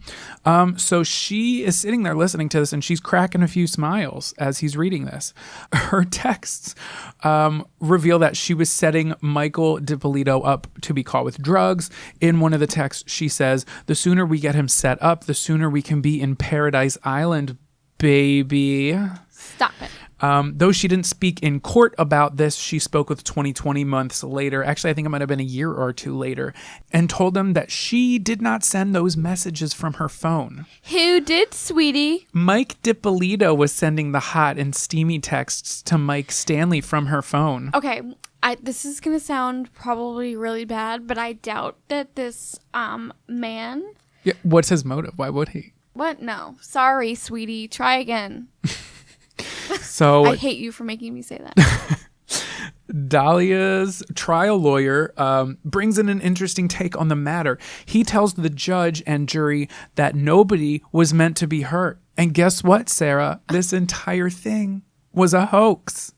So she is sitting there listening to this and she's cracking a few smiles as he's reading this. Her texts reveal that she was setting Michael Dippolito up to be caught with drugs. In one of the texts, she says, "The sooner we get him set up, the sooner we can be in Paradise Island, baby." Stop it. Though she didn't speak in court about this, she spoke with 2020 months later. Actually, I think it might have been a year or two later, and told them that she did not send those messages from her phone. Who did, sweetie? Mike Dippolito was sending the hot and steamy texts to Mike Stanley from her phone. Okay, this is going to sound probably really bad, but I doubt that this man... Yeah, what's his motive? Why would he? What? No. Sorry, sweetie. Try again. So I hate you for making me say that. Dahlia's trial lawyer brings in an interesting take on the matter. He tells the judge and jury that nobody was meant to be hurt. And guess what, Sarah? This entire thing was a hoax.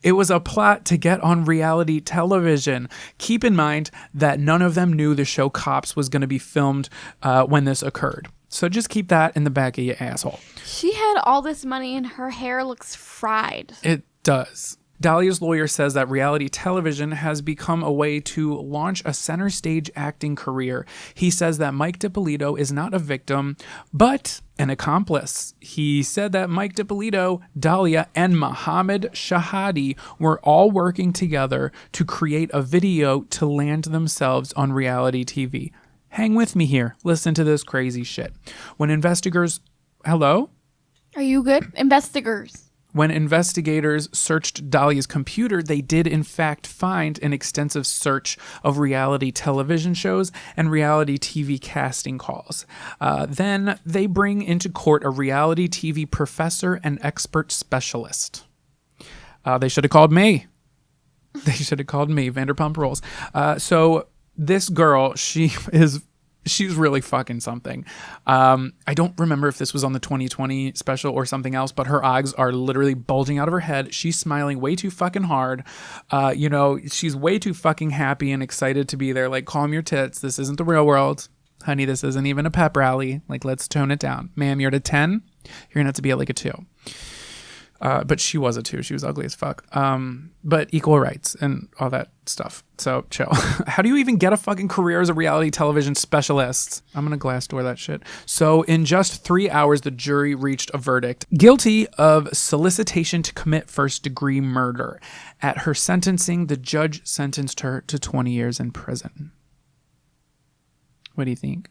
It was a plot to get on reality television. Keep in mind that none of them knew the show Cops was going to be filmed when this occurred. So just keep that in the back of your asshole. She had all this money and her hair looks fried. It does. Dahlia's lawyer says that reality television has become a way to launch a center stage acting career. He says that Mike Dippolito is not a victim, but an accomplice. He said that Mike Dippolito, Dahlia, and Mohammed Shahadi were all working together to create a video to land themselves on reality TV. Hang with me here. Listen to this crazy shit. When investigators... Hello? Are you good? Investigators. When investigators searched Dahlia's computer, they did in fact find an extensive search of reality television shows and reality TV casting calls. Then they bring into court a reality TV professor and expert specialist. They should have called me. They should have called me, Vanderpump Rules. So this girl, she's really fucking something. I don't remember if this was on the 2020 special or something else, but her eyes are literally bulging out of her head. She's smiling way too fucking hard. She's way too fucking happy and excited to be there. Like, calm your tits. This isn't the real world. Honey, this isn't even a pep rally. Like, let's tone it down. Ma'am, you're at a 10. You're going to have to be at like a 2. But she was a 2. She was ugly as fuck. But equal rights and all that stuff. So chill. How do you even get a fucking career as a reality television specialist? I'm going to Glassdoor that shit. So in just 3 hours, the jury reached a verdict. Guilty of solicitation to commit first-degree murder. At her sentencing, the judge sentenced her to 20 years in prison. What do you think?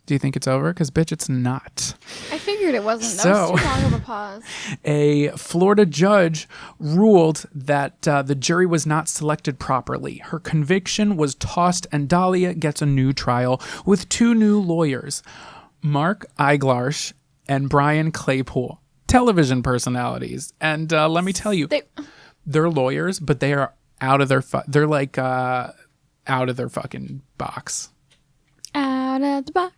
Do you think it's over? Because, bitch, it's not. I figured it wasn't. That was too long of a pause. A Florida judge ruled that the jury was not selected properly. Her conviction was tossed, and Dahlia gets a new trial with 2 new lawyers, Mark Eiglarsh and Brian Claypool, television personalities. And let me tell you, they're lawyers, but they are out of their they're like out of their fucking box. Out of the box.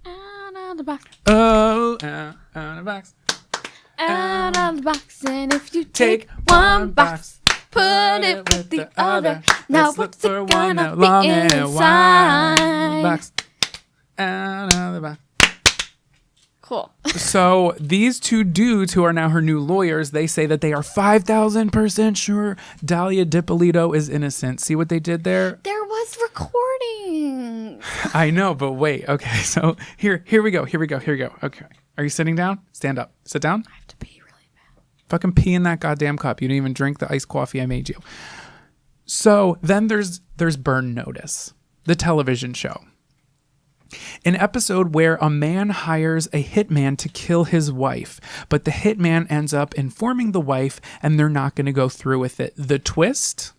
Out of the box. Oh, out of the box. Out of the box. And if you take one box, put it with the other. Now what's it gonna be inside? Box. Out of the box. Cool. So these two dudes who are now her new lawyers, they say that they are 5,000% sure Mike Dippolito is innocent. See what they did there? There was recording. I know, but wait. Okay, so here we go. Okay. Are you sitting down? Stand up. Sit down. I have to pee really bad. Fucking pee in that goddamn cup. You didn't even drink the iced coffee I made you. So then there's Burn Notice, the television show. An episode where a man hires a hitman to kill his wife, but the hitman ends up informing the wife and they're not going to go through with it. The twist?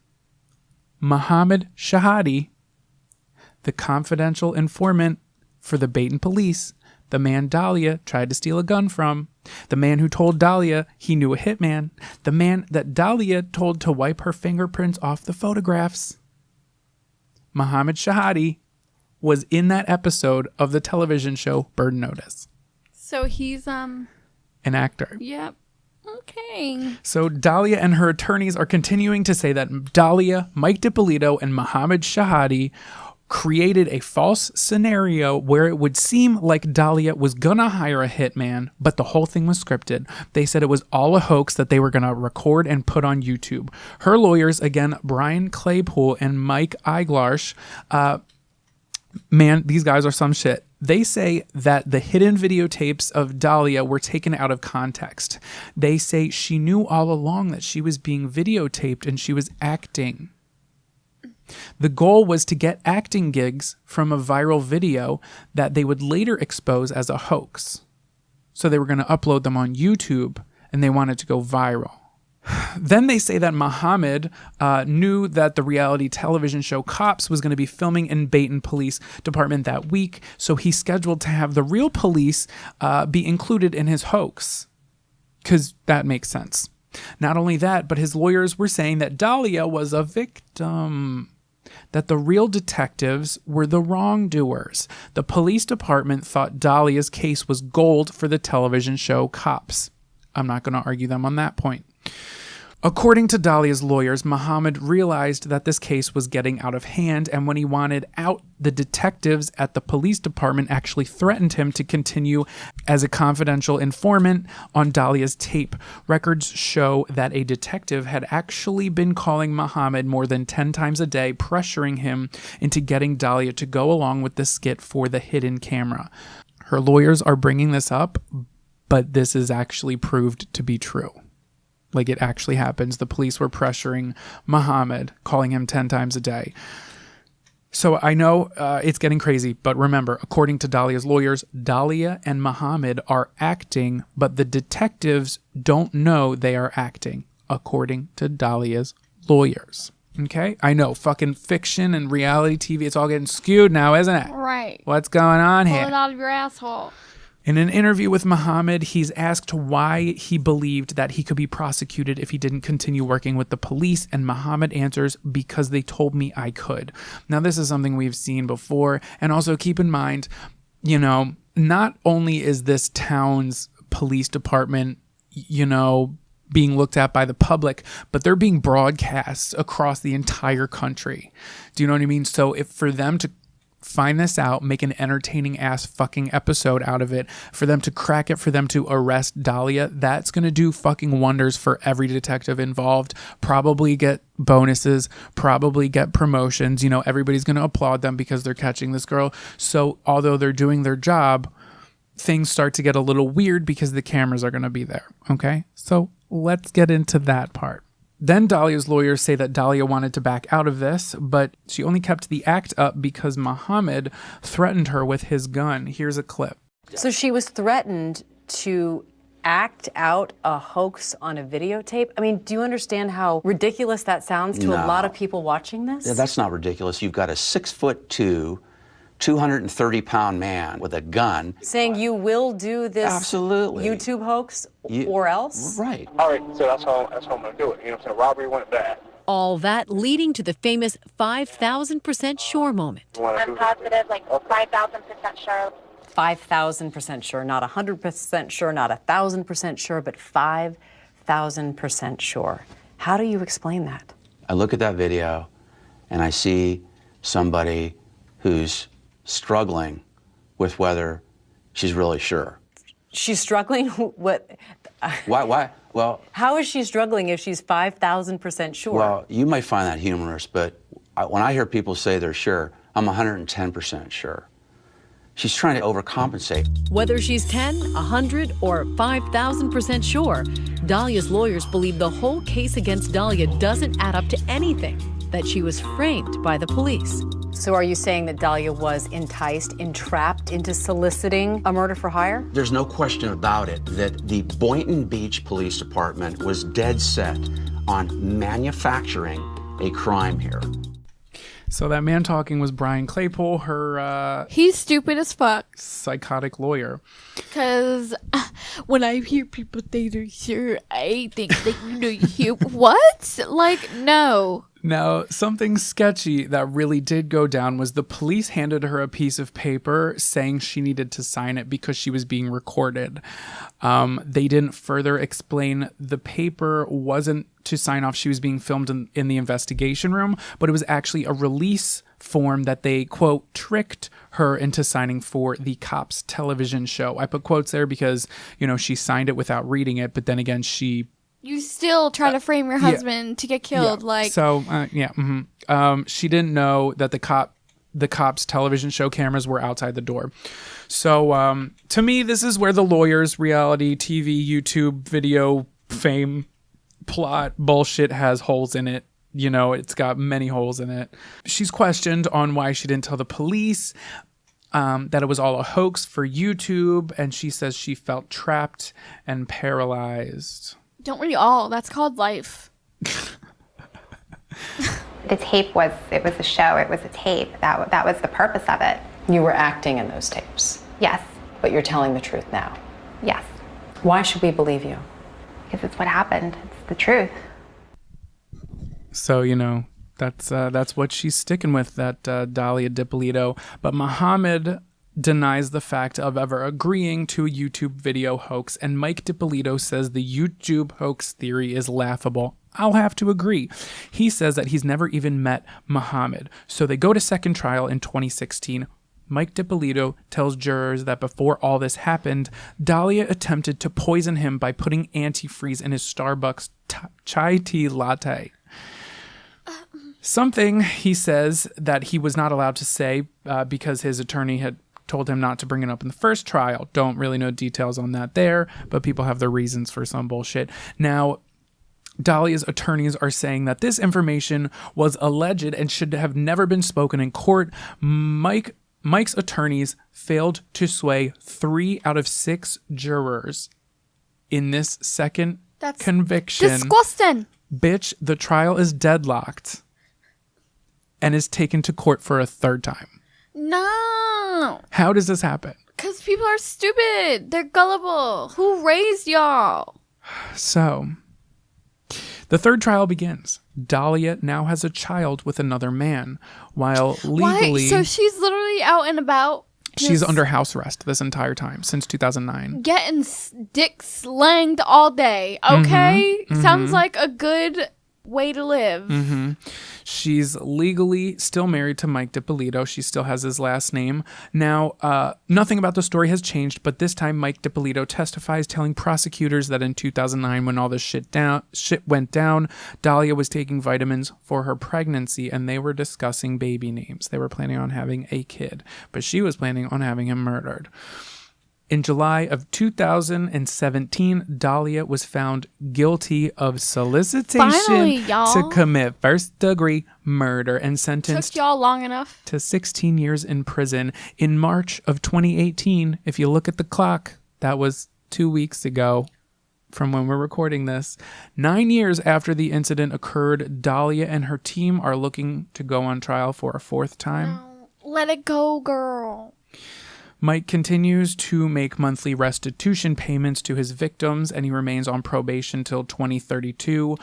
Mohammed Shahadi, the confidential informant for the Baton police, the man Dahlia tried to steal a gun from, the man who told Dahlia he knew a hitman, the man that Dahlia told to wipe her fingerprints off the photographs. Mohammed Shahadi was in that episode of the television show Burn Notice. So he's an actor. Yep. Okay. So Dahlia and her attorneys are continuing to say that Dahlia, Mike Dippolito, and Mohammed Shahadi created a false scenario where it would seem like Dahlia was gonna hire a hitman, but the whole thing was scripted. They said it was all a hoax that they were gonna record and put on YouTube. Her lawyers, again, Brian Claypool and Mike Eiglarsh, man, these guys are some shit. They say that the hidden videotapes of Dahlia were taken out of context. They say she knew all along that she was being videotaped and she was acting. The goal was to get acting gigs from a viral video that they would later expose as a hoax. So they were going to upload them on YouTube and they wanted to go viral. Then they say that Mohammed knew that the reality television show Cops was going to be filming in Baton Police Department that week, so he scheduled to have the real police be included in his hoax, because that makes sense. Not only that, but his lawyers were saying that Dahlia was a victim, that the real detectives were the wrongdoers. The police department thought Dahlia's case was gold for the television show Cops. I'm not going to argue them on that point. According to Dahlia's lawyers, Mohammed realized that this case was getting out of hand, and when he wanted out, the detectives at the police department actually threatened him to continue as a confidential informant on Dahlia's tape. Records show that a detective had actually been calling Mohammed more than 10 times a day, pressuring him into getting Dahlia to go along with the skit for the hidden camera. Her lawyers are bringing this up, but this is actually proved to be true. Like, it actually happens. The police were pressuring Mohammed, calling him 10 times a day. So I know it's getting crazy, but remember, according to Dahlia's lawyers, Dahlia and Mohammed are acting, but the detectives don't know they are acting, according to Dahlia's lawyers. Okay? I know, fucking fiction and reality TV, it's all getting skewed now, isn't it? Right. What's going on here? Pull it out of your asshole. In an interview with Mohammed, he's asked why he believed that he could be prosecuted if he didn't continue working with the police, and Mohammed answers, because they told me I could. Now, this is something we've seen before, and also keep in mind, you know, not only is this town's police department, you know, being looked at by the public, but they're being broadcast across the entire country. Do you know what I mean? So if for them to find this out, make an entertaining ass fucking episode out of it, for them to crack it, for them to arrest Dahlia, that's going to do fucking wonders for every detective involved. Probably get bonuses, probably get promotions. You know, everybody's going to applaud them because they're catching this girl. So although they're doing their job, things start to get a little weird because the cameras are going to be there. Okay, so let's get into that part. Then Dahlia's lawyers say that Dahlia wanted to back out of this, but she only kept the act up because Mohammed threatened her with his gun. Here's a clip. So she was threatened to act out a hoax on a videotape? I mean, do you understand how ridiculous that sounds to a lot of people watching this? Yeah, that's not ridiculous. You've got a 6'2", 230-pound man with a gun. Saying you will do this Absolutely. YouTube hoax or else? Right. All right, so that's how I'm going to do it. You know what I'm saying? Robbery went bad. All that leading to the famous 5,000% sure moment. I'm positive, like 5,000% sure. 5,000% sure, not 100% sure, not 1,000% sure, but 5,000% sure. How do you explain that? I look at that video and I see somebody who's struggling with whether she's really sure. She's struggling? What? Why? Well, how is she struggling if she's 5,000% sure? Well, you might find that humorous, but when I hear people say they're sure, I'm 110% sure. She's trying to overcompensate. Whether she's 10, 100, or 5,000% sure, Dahlia's lawyers believe the whole case against Dahlia doesn't add up to anything, that she was framed by the police. So are you saying that Dahlia was enticed, entrapped into soliciting a murder for hire? There's no question about it that the Boynton Beach Police Department was dead set on manufacturing a crime here. So that man talking was Brian Claypool, her He's stupid as fuck. psychotic lawyer. Because when I hear people say they're sure, I think that you hear what? Like, no. Now, something sketchy that really did go down was the police handed her a piece of paper saying she needed to sign it because she was being recorded. They didn't further explain the paper wasn't to sign off she was being filmed in the investigation room, but it was actually a release form that they, quote, tricked her into signing for the Cops television show. I put quotes there because, you know, she signed it without reading it, but then again, You still try to frame your husband to get killed, like... So, she didn't know that the Cops television show cameras were outside the door. So, to me, this is where the lawyers, reality, TV, YouTube, video, fame, plot, bullshit has holes in it. You know, it's got many holes in it. She's questioned on why she didn't tell the police that it was all a hoax for YouTube, and she says she felt trapped and paralyzed. Don't we all? That's called life. The tape was a show. It was a tape. That was the purpose of it. You were acting in those tapes. Yes. But you're telling the truth now. Yes. Why should we believe you? Because it's what happened. It's the truth. So, you know, that's what she's sticking with, that Dahlia Dippolito. But Muhammad denies the fact of ever agreeing to a YouTube video hoax, and Mike Dippolito says the YouTube hoax theory is laughable. I'll have to agree. He says that he's never even met Muhammad. So they go to second trial in 2016. Mike Dippolito tells jurors that before all this happened, Dahlia attempted to poison him by putting antifreeze in his Starbucks chai tea latte. Something he says that he was not allowed to say because his attorney had told him not to bring it up in the first trial. Don't really know details on that there, but people have their reasons for some bullshit. Now, Dahlia's attorneys are saying that this information was alleged and should have never been spoken in court. Mike's attorneys failed to sway 3 out of 6 jurors in this second conviction. Disgusting. Bitch, the trial is deadlocked and is taken to court for a third time. No. How does this happen? Because people are stupid. They're gullible. Who raised y'all? So, the third trial begins. Dahlia now has a child with another man, while legally... Why? So she's literally out and about? She's under house arrest this entire time, since 2009. Getting dick slanged all day, okay? Mm-hmm. Sounds like a good way to live. Mm-hmm. She's legally still married to Mike Dippolito. She still has his last name. Now, nothing about the story has changed, but this time Mike Dippolito testifies, telling prosecutors that in 2009, when all this shit went down, Dahlia was taking vitamins for her pregnancy, and they were discussing baby names. They were planning on having a kid, but she was planning on having him murdered. In July of 2017, Dahlia was found guilty of solicitation to commit first-degree murder and sentenced Took y'all long enough to 16 years in prison. In March of 2018, if you look at the clock, that was 2 weeks ago from when we're recording this. 9 years after the incident occurred, Dahlia and her team are looking to go on trial for a fourth time. Let it go, girl. Mike continues to make monthly restitution payments to his victims, and he remains on probation till 2032.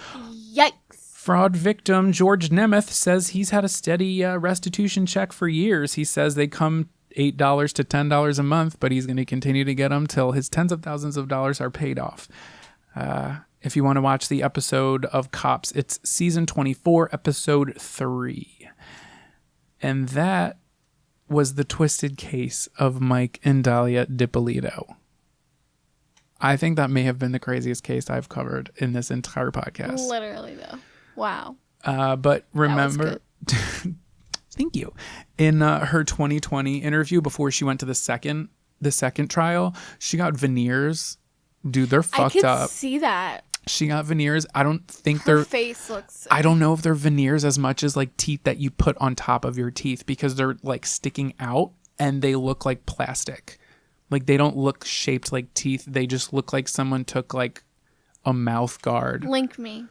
Yikes. Fraud victim George Nemeth says he's had a steady restitution check for years. He says they come $8 to $10 a month, but he's going to continue to get them till his tens of thousands of dollars are paid off. If you want to watch the episode of Cops, it's season 24, episode 3. And that was the twisted case of Mike and Dahlia Dippolito. I think that may have been the craziest case I've covered in this entire podcast. Literally, though. Wow. But remember, thank you. In her 2020 interview before she went to the second trial, she got veneers. Dude, they're fucked up. I could see that. She got veneers. I don't think Her face looks... I don't know if they're veneers as much as like teeth that you put on top of your teeth, because they're like sticking out and they look like plastic. Like they don't look shaped like teeth. They just look like someone took like a mouth guard. Link me.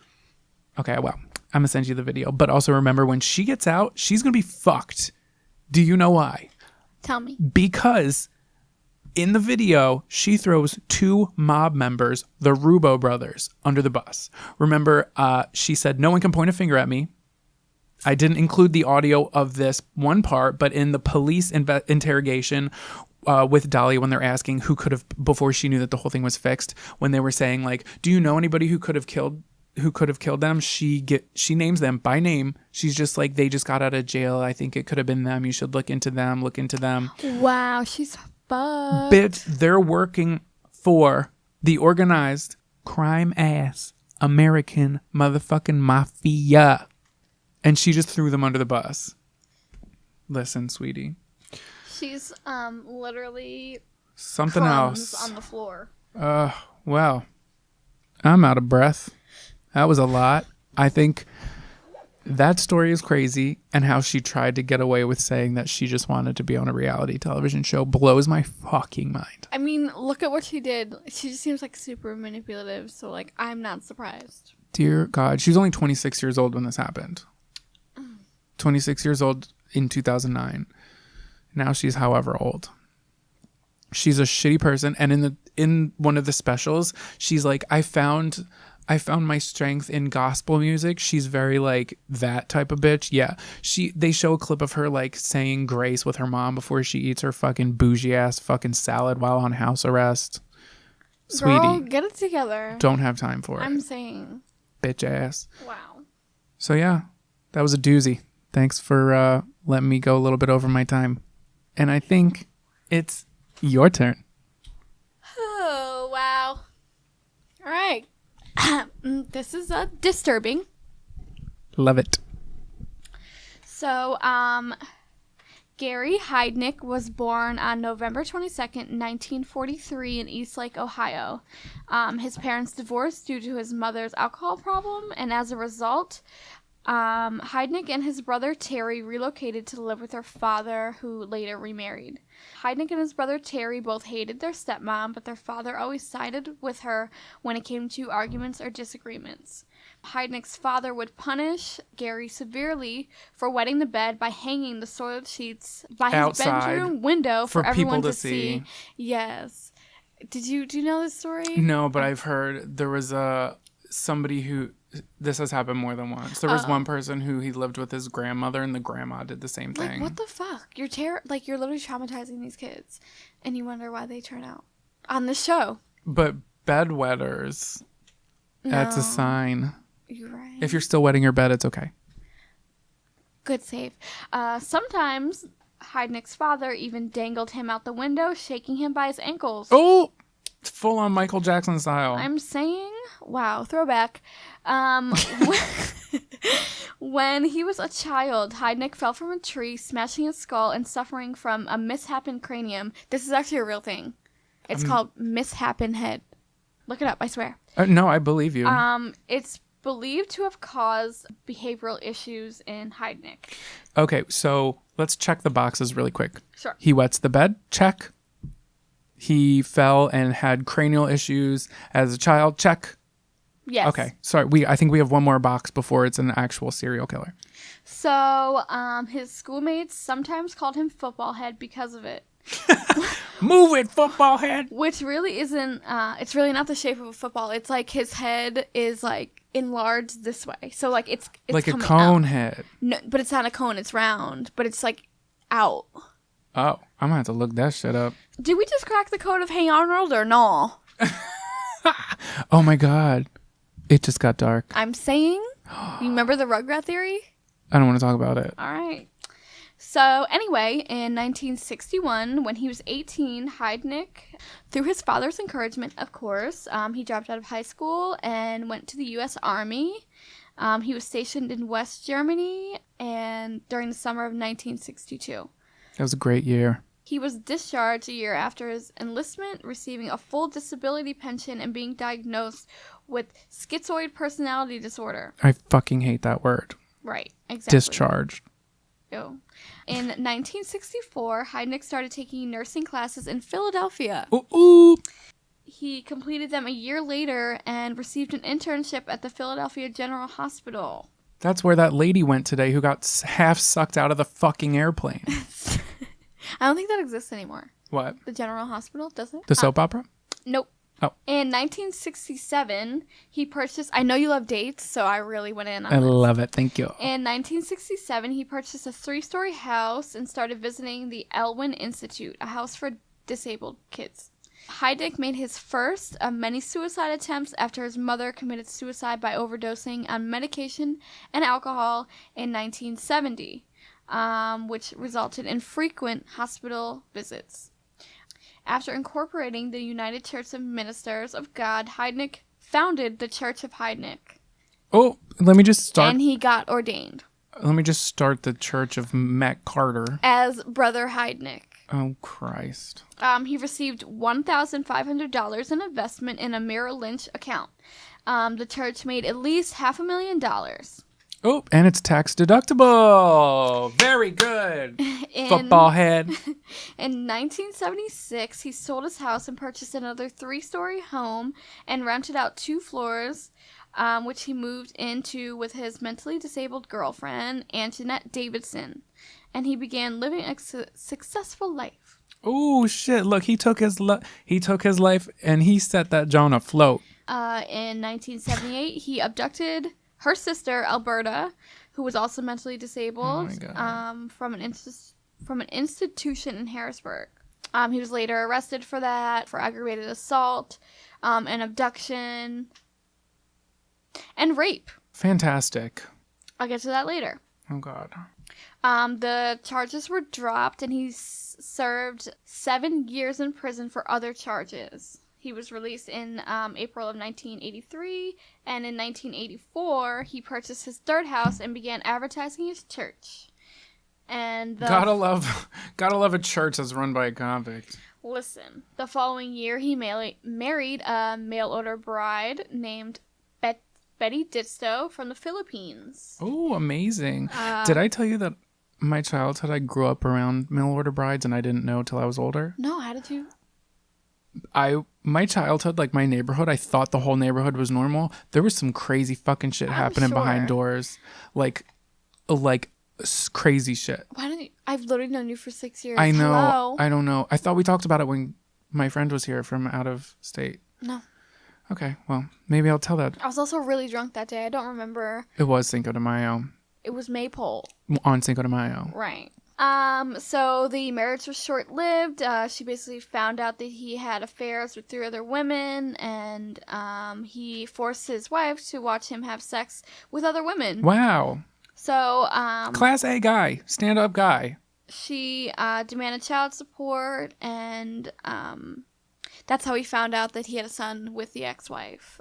Okay, well, I'm going to send you the video. But also remember, when she gets out, she's going to be fucked. Do you know why? Tell me. Because in the video, she throws 2 mob members, the Rubo brothers, under the bus. Remember, she said, "No one can point a finger at me." I didn't include the audio of this one part, but in the police interrogation with Dahlia, when they're asking who could have, before she knew that the whole thing was fixed, when they were saying like, "Do you know anybody who could have killed them?" She names them by name. She's just like, "They just got out of jail. I think it could have been them. You should look into them. Wow, she's fucked. Bitch, they're working for the organized crime ass American motherfucking mafia. And she just threw them under the bus. Listen, sweetie. She's literally something crumbs else on the floor. Well, I'm out of breath. That was a lot. I think that story is crazy, and how she tried to get away with saying that she just wanted to be on a reality television show blows my fucking mind. I mean, look at what she did. She just seems like super manipulative, so like I'm not surprised. Dear God, she was only 26 years old when this happened. 26 years old in 2009. Now she's however old. She's a shitty person, and in one of the specials, she's like, I found my strength in gospel music. She's very like that type of bitch. Yeah. They show a clip of her like saying grace with her mom before she eats her fucking bougie ass fucking salad while on house arrest. Sweetie. Girl, get it together. Don't have time for it. I'm saying. Bitch ass. Wow. So yeah, that was a doozy. Thanks for letting me go a little bit over my time. And I think it's your turn. Oh, wow. All right. This is disturbing. Love it. So, Gary Heidnik was born on November 22nd, 1943 in Eastlake, Ohio. His parents divorced due to his mother's alcohol problem, and as a result, Heidnik and his brother Terry relocated to live with their father, who later remarried. Heidnik and his brother Terry both hated their stepmom, but their father always sided with her when it came to arguments or disagreements. Heidnik's father would punish Gary severely for wetting the bed by hanging the soiled sheets by his bedroom window for everyone to see. Yes. Do you know this story? No, but I've heard there was somebody who... This has happened more than once. There was one person who he lived with his grandmother, and the grandma did the same thing. Like, what the fuck? You're literally traumatizing these kids, and you wonder why they turn out on the show. But bedwetters, that's a sign. You're right. If you're still wetting your bed, it's okay. Good save. Sometimes Heidnik's father even dangled him out the window, shaking him by his ankles. Oh, full on Michael Jackson style. I'm saying, wow, throwback. When he was a child, Heidnik fell from a tree, smashing his skull and suffering from a mishapen cranium. This is actually a real thing. It's called mishapen head. Look it up, I swear. No, I believe you. It's believed to have caused behavioral issues in Heidnik. Okay, so let's check the boxes really quick. Sure. He wets the bed, check. He fell and had cranial issues as a child, check. Yes. Okay. Sorry. I think we have one more box before it's an actual serial killer. So, his schoolmates sometimes called him football head because of it. Move it, football head. Which really isn't, it's really not the shape of a football. It's like his head is like enlarged this way. So like it's like a coming cone out. head. No, but it's not a cone, it's round. But it's like out. Oh, I'm gonna have to look that shit up. Did we just crack the code of Hey Arnold or no? Oh my God. It just got dark. I'm saying, you remember the Rugrat theory? I don't want to talk about it. All right. So anyway, in 1961, when he was 18, Heidnik, through his father's encouragement, of course, he dropped out of high school and went to the U.S. Army. He was stationed in West Germany and during the summer of 1962. That was a great year. He was discharged a year after his enlistment, receiving a full disability pension and being diagnosed with schizoid personality disorder. I fucking hate that word. Right, exactly. Discharged. Ew. In 1964, Heidnik started taking nursing classes in Philadelphia. Ooh. He completed them a year later and received an internship at the Philadelphia General Hospital. That's where that lady went today who got half sucked out of the fucking airplane. I don't think that exists anymore. What? The General Hospital, does it? The soap opera? Nope. Oh. In 1967, he purchased... I know you love dates, so I really went in on I this. love it. Thank you. In 1967, he purchased a 3-story house and started visiting the Elwyn Institute, a house for disabled kids. Heidnik made his first of many suicide attempts after his mother committed suicide by overdosing on medication and alcohol in 1970, which resulted in frequent hospital visits. After incorporating the United Church of Ministers of God, Heidnik founded the Church of Heidnik. Oh, let me just start. And he got ordained. Let me just start the Church of Matt Carter. As Brother Heidnik. Oh, Christ. He received $1,500 in investment in a Merrill Lynch account. The church made at least $500,000. Oh, and it's tax deductible. Very good. Football head. In 1976, he sold his house and purchased another 3-story home and rented out 2 floors, which he moved into with his mentally disabled girlfriend, Anjanette Davidson. And he began living a successful life. Oh, shit. Look, he took his life and he set that Jawn afloat. In 1978, he abducted her sister, Alberta, who was also mentally disabled, from an institution in Harrisburg. He was later arrested for that, for aggravated assault, and abduction, and rape. Fantastic. I'll get to that later. Oh, God. The charges were dropped, and he served 7 years in prison for other charges. He was released in April of 1983, and in 1984, he purchased his third house and began advertising his church. And gotta love a church that's run by a convict. Listen, the following year, he married a mail-order bride named Betty Disto from the Philippines. Oh, amazing. Did I tell you that my childhood, I grew up around mail-order brides and I didn't know till I was older? No, how did you? My childhood, like my neighborhood, I thought the whole neighborhood was normal. There was some crazy fucking shit happening behind doors. Like crazy shit. Why don't you? I've literally known you for 6 years. I know. Hello? I don't know. I thought we talked about it when my friend was here from out of state. No. Okay, well, maybe I'll tell that. I was also really drunk that day. I don't remember. It was Cinco de Mayo. It was Maypole. On Cinco de Mayo. Right. So the marriage was short-lived. She basically found out that he had affairs with 3 other women, and he forced his wife to watch him have sex with other women. Wow. So, Class A guy. Stand-up guy. She demanded child support, and that's how he found out that he had a son with the ex-wife,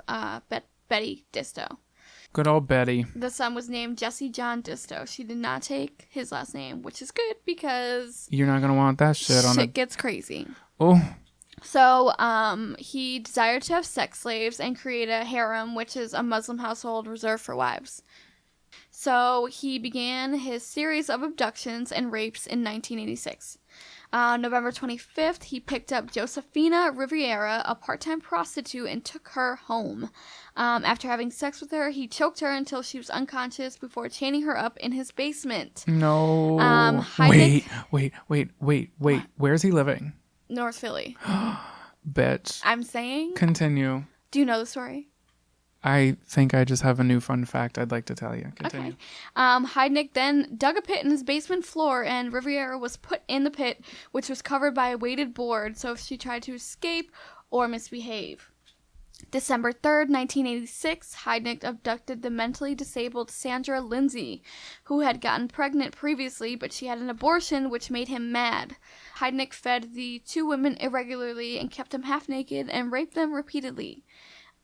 Betty Disto. Good old Betty. The son was named Jesse John Disto. She did not take his last name, which is good because you're not gonna want that shit on it. Shit gets crazy. Oh. So, he desired to have sex slaves and create a harem, which is a Muslim household reserved for wives. So he began his series of abductions and rapes in 1986. November 25th, he picked up Josefina Riviera, a part-time prostitute, and took her home. After having sex with her, he choked her until she was unconscious before chaining her up in his basement. No. Heidnik, Wait. Where's he living? North Philly. Bitch. I'm saying. Continue. Do you know the story? I think I just have a new fun fact I'd like to tell you. Continue. Okay. Heidnik then dug a pit in his basement floor, and Riviera was put in the pit, which was covered by a weighted board, so if she tried to escape or misbehave. December 3rd, 1986, Heidnik abducted the mentally disabled Sandra Lindsay, who had gotten pregnant previously, but she had an abortion, which made him mad. Heidnik fed the two women irregularly and kept them half naked and raped them repeatedly.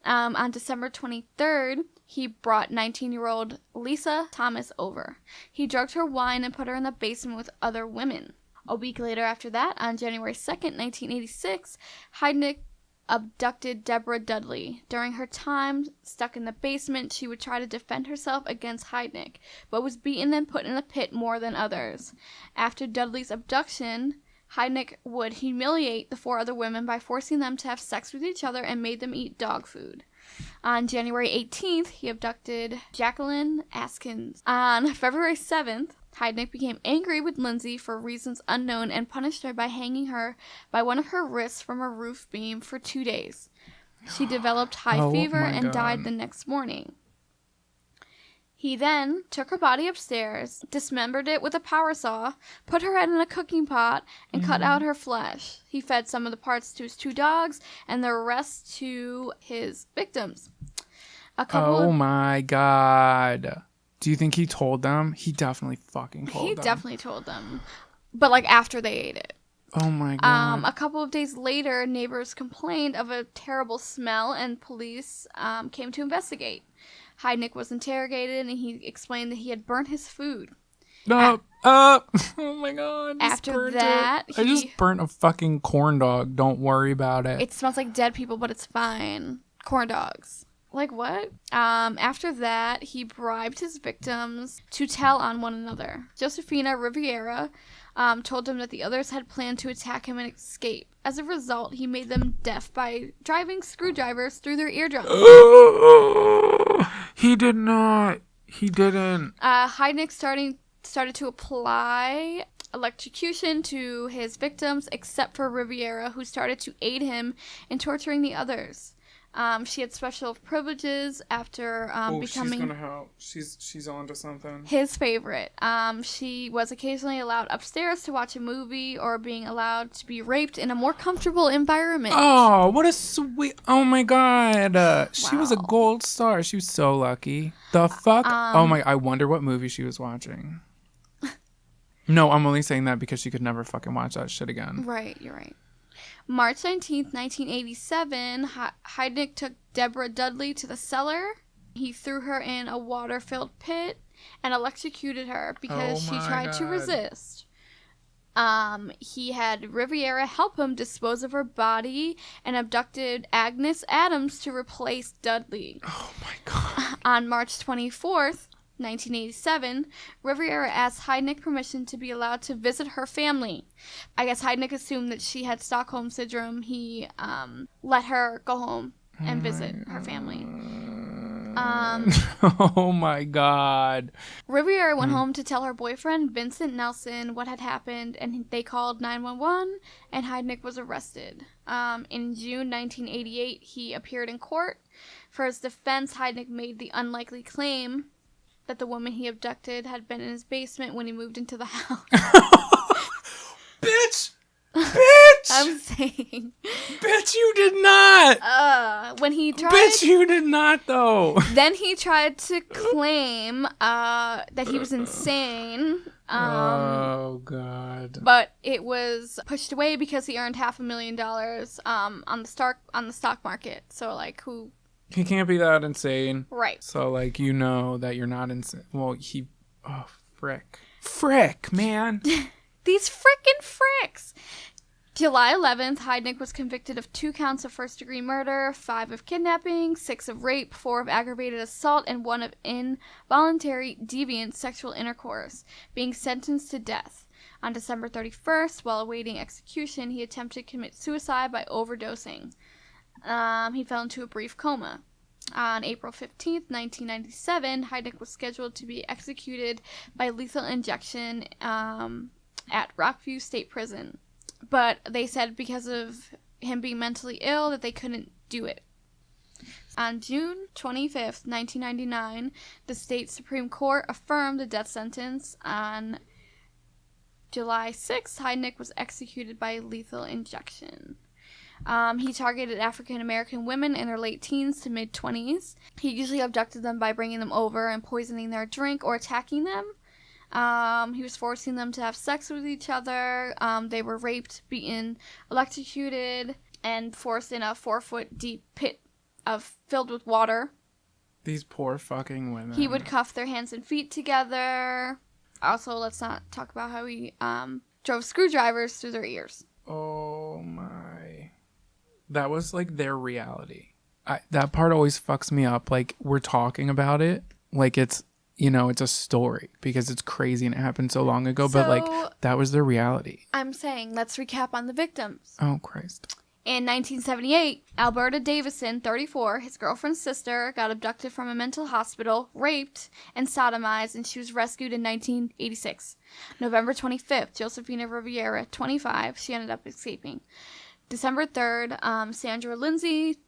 On December 23rd, he brought 19-year-old Lisa Thomas over. He drugged her wine and put her in the basement with other women. A week later after that, on January 2nd, 1986, Heidnik abducted Deborah Dudley. During her time stuck in the basement, she would try to defend herself against Heidnik, but was beaten and put in a pit more than others. After Dudley's abduction, Heidnik would humiliate the four other women by forcing them to have sex with each other and made them eat dog food. On January 18th, he abducted Jacqueline Askins. On February 7th, Heidnik became angry with Lindsay for reasons unknown and punished her by hanging her by one of her wrists from a roof beam for 2 days. She developed high fever and died the next morning. He then took her body upstairs, dismembered it with a power saw, put her head in a cooking pot, and cut out her flesh. He fed some of the parts to his 2 dogs and the rest to his victims. My God. Do you think he told them? He definitely fucking told them. He definitely told them. But, like, after they ate it. Oh, my God. A couple of days later, neighbors complained of a terrible smell, and police came to investigate. Heidnik was interrogated, and he explained that he had burnt his food. Oh my God. After that, I just burnt a fucking corn dog. Don't worry about it. It smells like dead people, but it's fine. Corn dogs. Like what? After that, he bribed his victims to tell on one another. Josefina Riviera told them that the others had planned to attack him and escape. As a result, he made them deaf by driving screwdrivers through their eardrums. He did not. He didn't. Heidnik started to apply electrocution to his victims, except for Riviera, who started to aid him in torturing the others. She had special privileges after becoming... she's gonna help. She's onto something. His favorite. She was occasionally allowed upstairs to watch a movie or being allowed to be raped in a more comfortable environment. Oh, what a sweet... Oh, my God. She was a gold star. She was so lucky. The fuck? Oh, my... I wonder what movie she was watching. No, I'm only saying that because she could never fucking watch that shit again. Right, you're right. March 19th, 1987, Heidnik took Deborah Dudley to the cellar. He threw her in a water-filled pit and electrocuted her because she tried to resist. He had Riviera help him dispose of her body and abducted Agnes Adams to replace Dudley. Oh my God. On March 24th, 1987, Riviera asked Heidnik permission to be allowed to visit her family. I guess Heidnik assumed that she had Stockholm Syndrome. He let her go home and visit her family. Oh my God. Riviera went home to tell her boyfriend, Vincent Nelson, what had happened, and they called 911, and Heidnik was arrested. In June 1988, he appeared in court. For his defense, Heidnik made the unlikely claim that the woman he abducted had been in his basement when he moved into the house. Bitch! Bitch! I'm saying. Bitch, you did not! When he tried... Bitch, you did not, though! Then he tried to claim that he was insane. Oh, God. But it was pushed away because he earned $500,000 on the stock market. So, like, who... He can't be that insane. Right. So, like, you know that you're not insane. Well, oh, frick. Frick, man. These frickin' fricks. July 11th, Heidnik was convicted of 2 counts of first-degree murder, 5 of kidnapping, 6 of rape, 4 of aggravated assault, and 1 of involuntary deviant sexual intercourse, being sentenced to death. On December 31st, while awaiting execution, he attempted to commit suicide by overdosing. He fell into a brief coma. On April 15th, 1997, Heidnik was scheduled to be executed by lethal injection at Rockview State Prison. But they said because of him being mentally ill that they couldn't do it. On June 25th, 1999, the state Supreme Court affirmed the death sentence. On July 6th, Heidnik was executed by lethal injection. He targeted African American women in their late teens to mid-20s. He usually abducted them by bringing them over and poisoning their drink or attacking them. He was forcing them to have sex with each other. They were raped, beaten, electrocuted, and forced in a 4-foot deep pit filled with water. These poor fucking women. He would cuff their hands and feet together. Also, let's not talk about how he drove screwdrivers through their ears. Oh my. That was like their reality. That part always fucks me up. Like, we're talking about it like it's, you know, it's a story because it's crazy and it happened so long ago, but like that was their reality. I'm saying, let's recap on the victims. Oh, Christ. In 1978, Alberta Davison, 34, his girlfriend's sister, got abducted from a mental hospital, raped, and sodomized, and she was rescued in 1986. November 25th, Josephina Riviera, 25, she ended up escaping. December 3rd, Sandra Lindsay,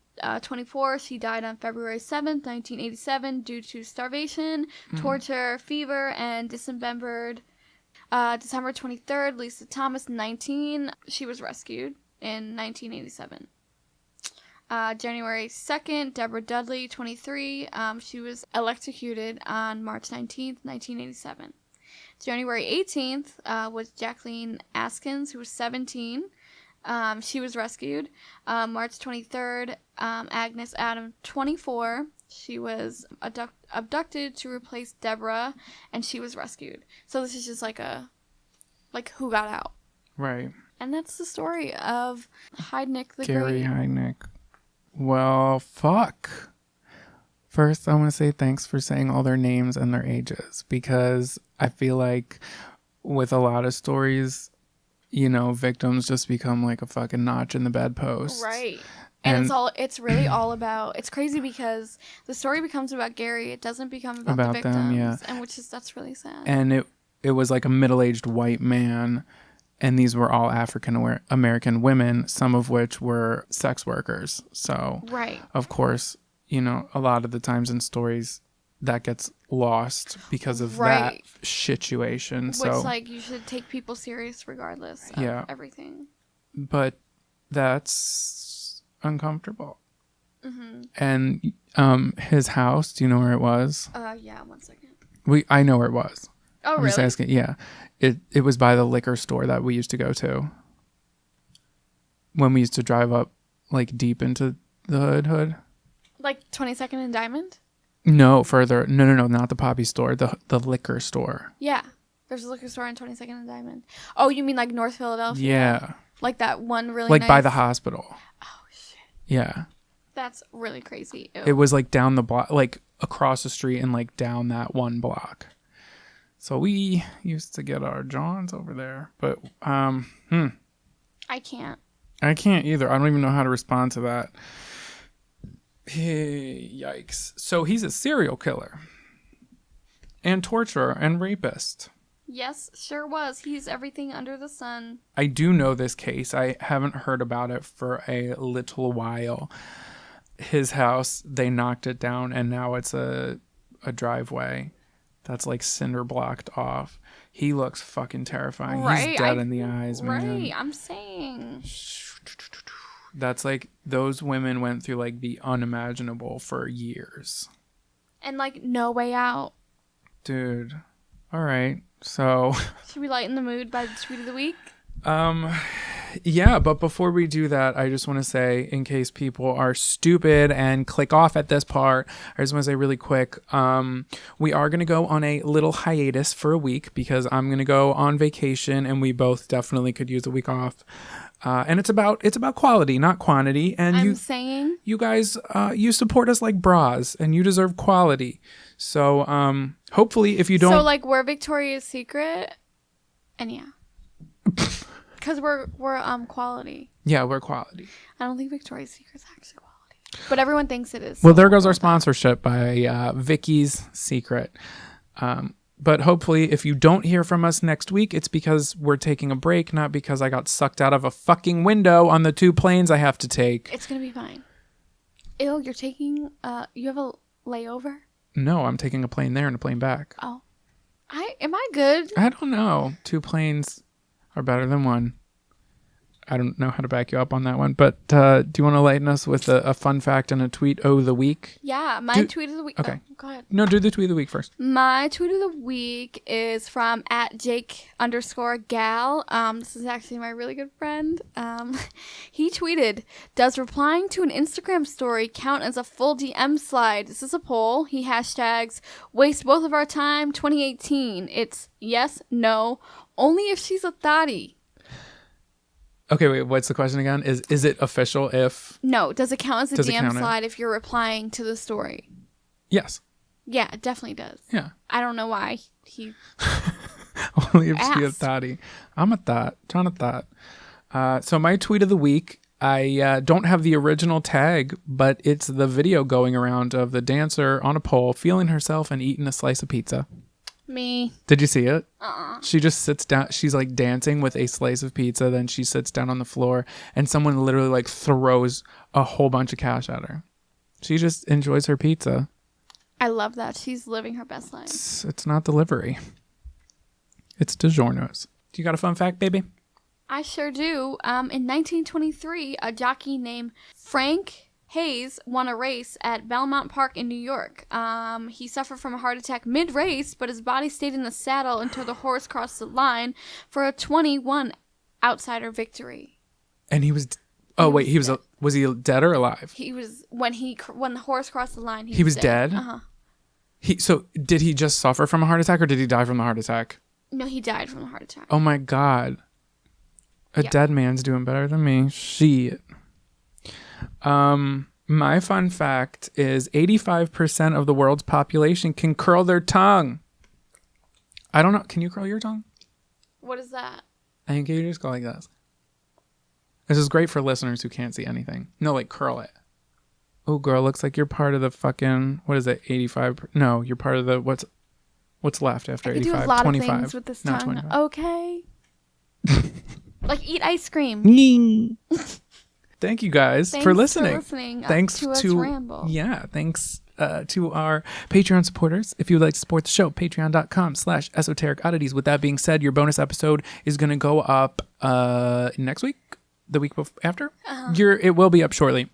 24, she died on February 7th, 1987, due to starvation, torture, fever, and dismembered. December 23rd, Lisa Thomas, 19, she was rescued in 1987. January 2nd, Deborah Dudley, 23, she was electrocuted on March 19th, 1987. January 18th was Jacqueline Askins, who was 17. She was rescued. March 23rd, Agnes Adam, 24. She was abducted to replace Deborah, and she was rescued. So this is just like who got out. Right. And that's the story of Heidnik the Gary Great. Heidnik. Well, fuck. First, I want to say thanks for saying all their names and their ages, because I feel like with a lot of stories, you know, victims just become like a fucking notch in the bedpost. Right. And it's really all about, it's crazy because the story becomes about Gary. It doesn't become about the victims. Them, yeah. And that's really sad. And it was like a middle-aged white man, and these were all African American women, some of which were sex workers. So, right. Of course, you know, a lot of the times in stories that gets lost because of that situation. Which, like, you should take people serious regardless of everything. But that's uncomfortable. Mm-hmm. And his house, do you know where it was? Yeah, 1 second. I know where it was. Oh, I'm really? just asking. Yeah. It was by the liquor store that we used to go to when we used to drive up like deep into the hood. Like 22nd and Diamond? No, further. No, not the Poppy store. The liquor store. Yeah. There's a liquor store on 22nd and Diamond. Oh, you mean like North Philadelphia? Yeah. Like that one really like nice... by the hospital. Oh, shit. Yeah. That's really crazy. Ew. It was like down the block, like across the street and like down that one block. So we used to get our Jawns over there. But, I can't. I can't either. I don't even know how to respond to that. Yikes. So he's a serial killer and torturer and rapist. Yes, sure was. He's everything under the sun. I do know this case. I haven't heard about it for a little while. His house, they knocked it down, and now it's a driveway that's like cinder blocked off. He looks fucking terrifying. Right? He's dead in the eyes, man. Right, I'm saying. That's like, those women went through like the unimaginable for years. And like no way out. Dude. All right. So. Should we lighten the mood by the tweet of the week? Yeah, but before we do that, I just want to say, in case people are stupid and click off at this part, I just want to say really quick, we are going to go on a little hiatus for a week because I'm going to go on vacation and we both definitely could use a week off. And it's about quality, not quantity. And you guys, you support us like bras and you deserve quality. So, hopefully if you don't. So like we're Victoria's Secret and yeah. Because we're quality. Yeah, we're quality. I don't think Victoria's Secret's actually quality, but everyone thinks it is. Well, there goes our sponsorship by Vicky's Secret. But hopefully, if you don't hear from us next week, it's because we're taking a break, not because I got sucked out of a fucking window on the 2 planes I have to take. It's gonna be fine. Ew, you're taking. You have a layover? No, I'm taking a plane there and a plane back. Oh, am I good? I don't know. 2 planes are better than 1. I don't know how to back you up on that one, but do you want to lighten us with a fun fact and a tweet of the week? Yeah, my tweet of the week. Okay. Oh, go ahead. No, do the tweet of the week first. My tweet of the week is from @Jake_Gal. This is actually my really good friend. He tweeted, "Does replying to an Instagram story count as a full DM slide? This is a poll." He hashtags waste both of our time 2018. It's yes, no, only if she's a thottie. Okay, wait, what's the question again? Is it official if... No, does it count as a DM count slide if you're replying to the story? Yes. Yeah, it definitely does. Yeah. I don't know why he Only if she's a asked. thottie. I'm a thought. John a thought. So my tweet of the week, I don't have the original tag, but it's the video going around of the dancer on a pole feeling herself and eating a slice of pizza. Me. Did you see it? She just sits down. She's like dancing with a slice of pizza. Then she sits down on the floor and someone literally like throws a whole bunch of cash at her. She just enjoys her pizza. I love that. She's living her best life. It's not delivery. It's DiGiorno's. Do you got a fun fact, baby? I sure do. In 1923, a jockey named Frank Hayes won a race at Belmont Park in New York. He suffered from a heart attack mid-race, but his body stayed in the saddle until the horse crossed the line for a 21 outsider victory. And he was... Oh, wait, was he dead or alive? He was... When the horse crossed the line, he was dead? Uh-huh. So did he just suffer from a heart attack or did he die from the heart attack? No, he died from the heart attack. Oh my God. A dead man's doing better than me. Shit. My fun fact is 85% of the world's population can curl their tongue. I don't know. Can you curl your tongue? What is that? I think you just go like this. This is great for listeners who can't see anything. No, like curl it. Oh, girl, looks like you're part of the fucking, what is it, 85? No, you're part of the, what's left after 85? I can do a lot 25. of things with this tongue. 25. Okay. Like eat ice cream. Thank you guys Thanks for listening. Thanks to us ramble. Yeah, thanks to our Patreon supporters. If you would like to support the show, patreon.com/esoteric oddities. With that being said, your bonus episode is going to go up next week, the week after. It will be up shortly.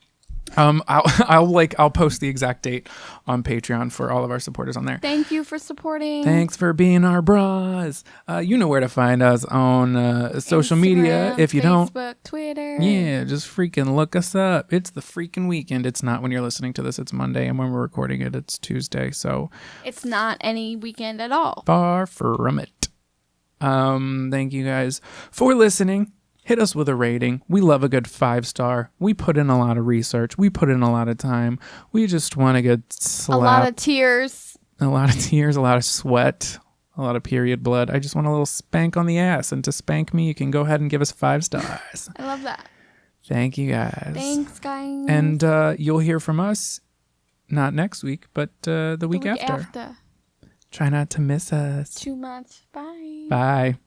I'll post the exact date on Patreon for all of our supporters on there. Thank you for supporting. Thanks for being our bras. You know where to find us on social media. If you don't, Facebook, Twitter. yeah, just freaking look us up. It's the freaking weekend. It's not when you're listening to this. It's Monday, and when we're recording it, it's Tuesday. So it's not any weekend at all. Far from it. Thank you guys for listening. Hit us with a rating. We love a good 5-star. We put in a lot of research. We put in a lot of time. We just want to get slapped. A lot of tears. A lot of tears, a lot of sweat, a lot of period blood. I just want a little spank on the ass. And to spank me, you can go ahead and give us 5 stars. I love that. Thank you guys. Thanks, guys. And you'll hear from us, not next week, but the week after. Try not to miss us. Too much. Bye. Bye.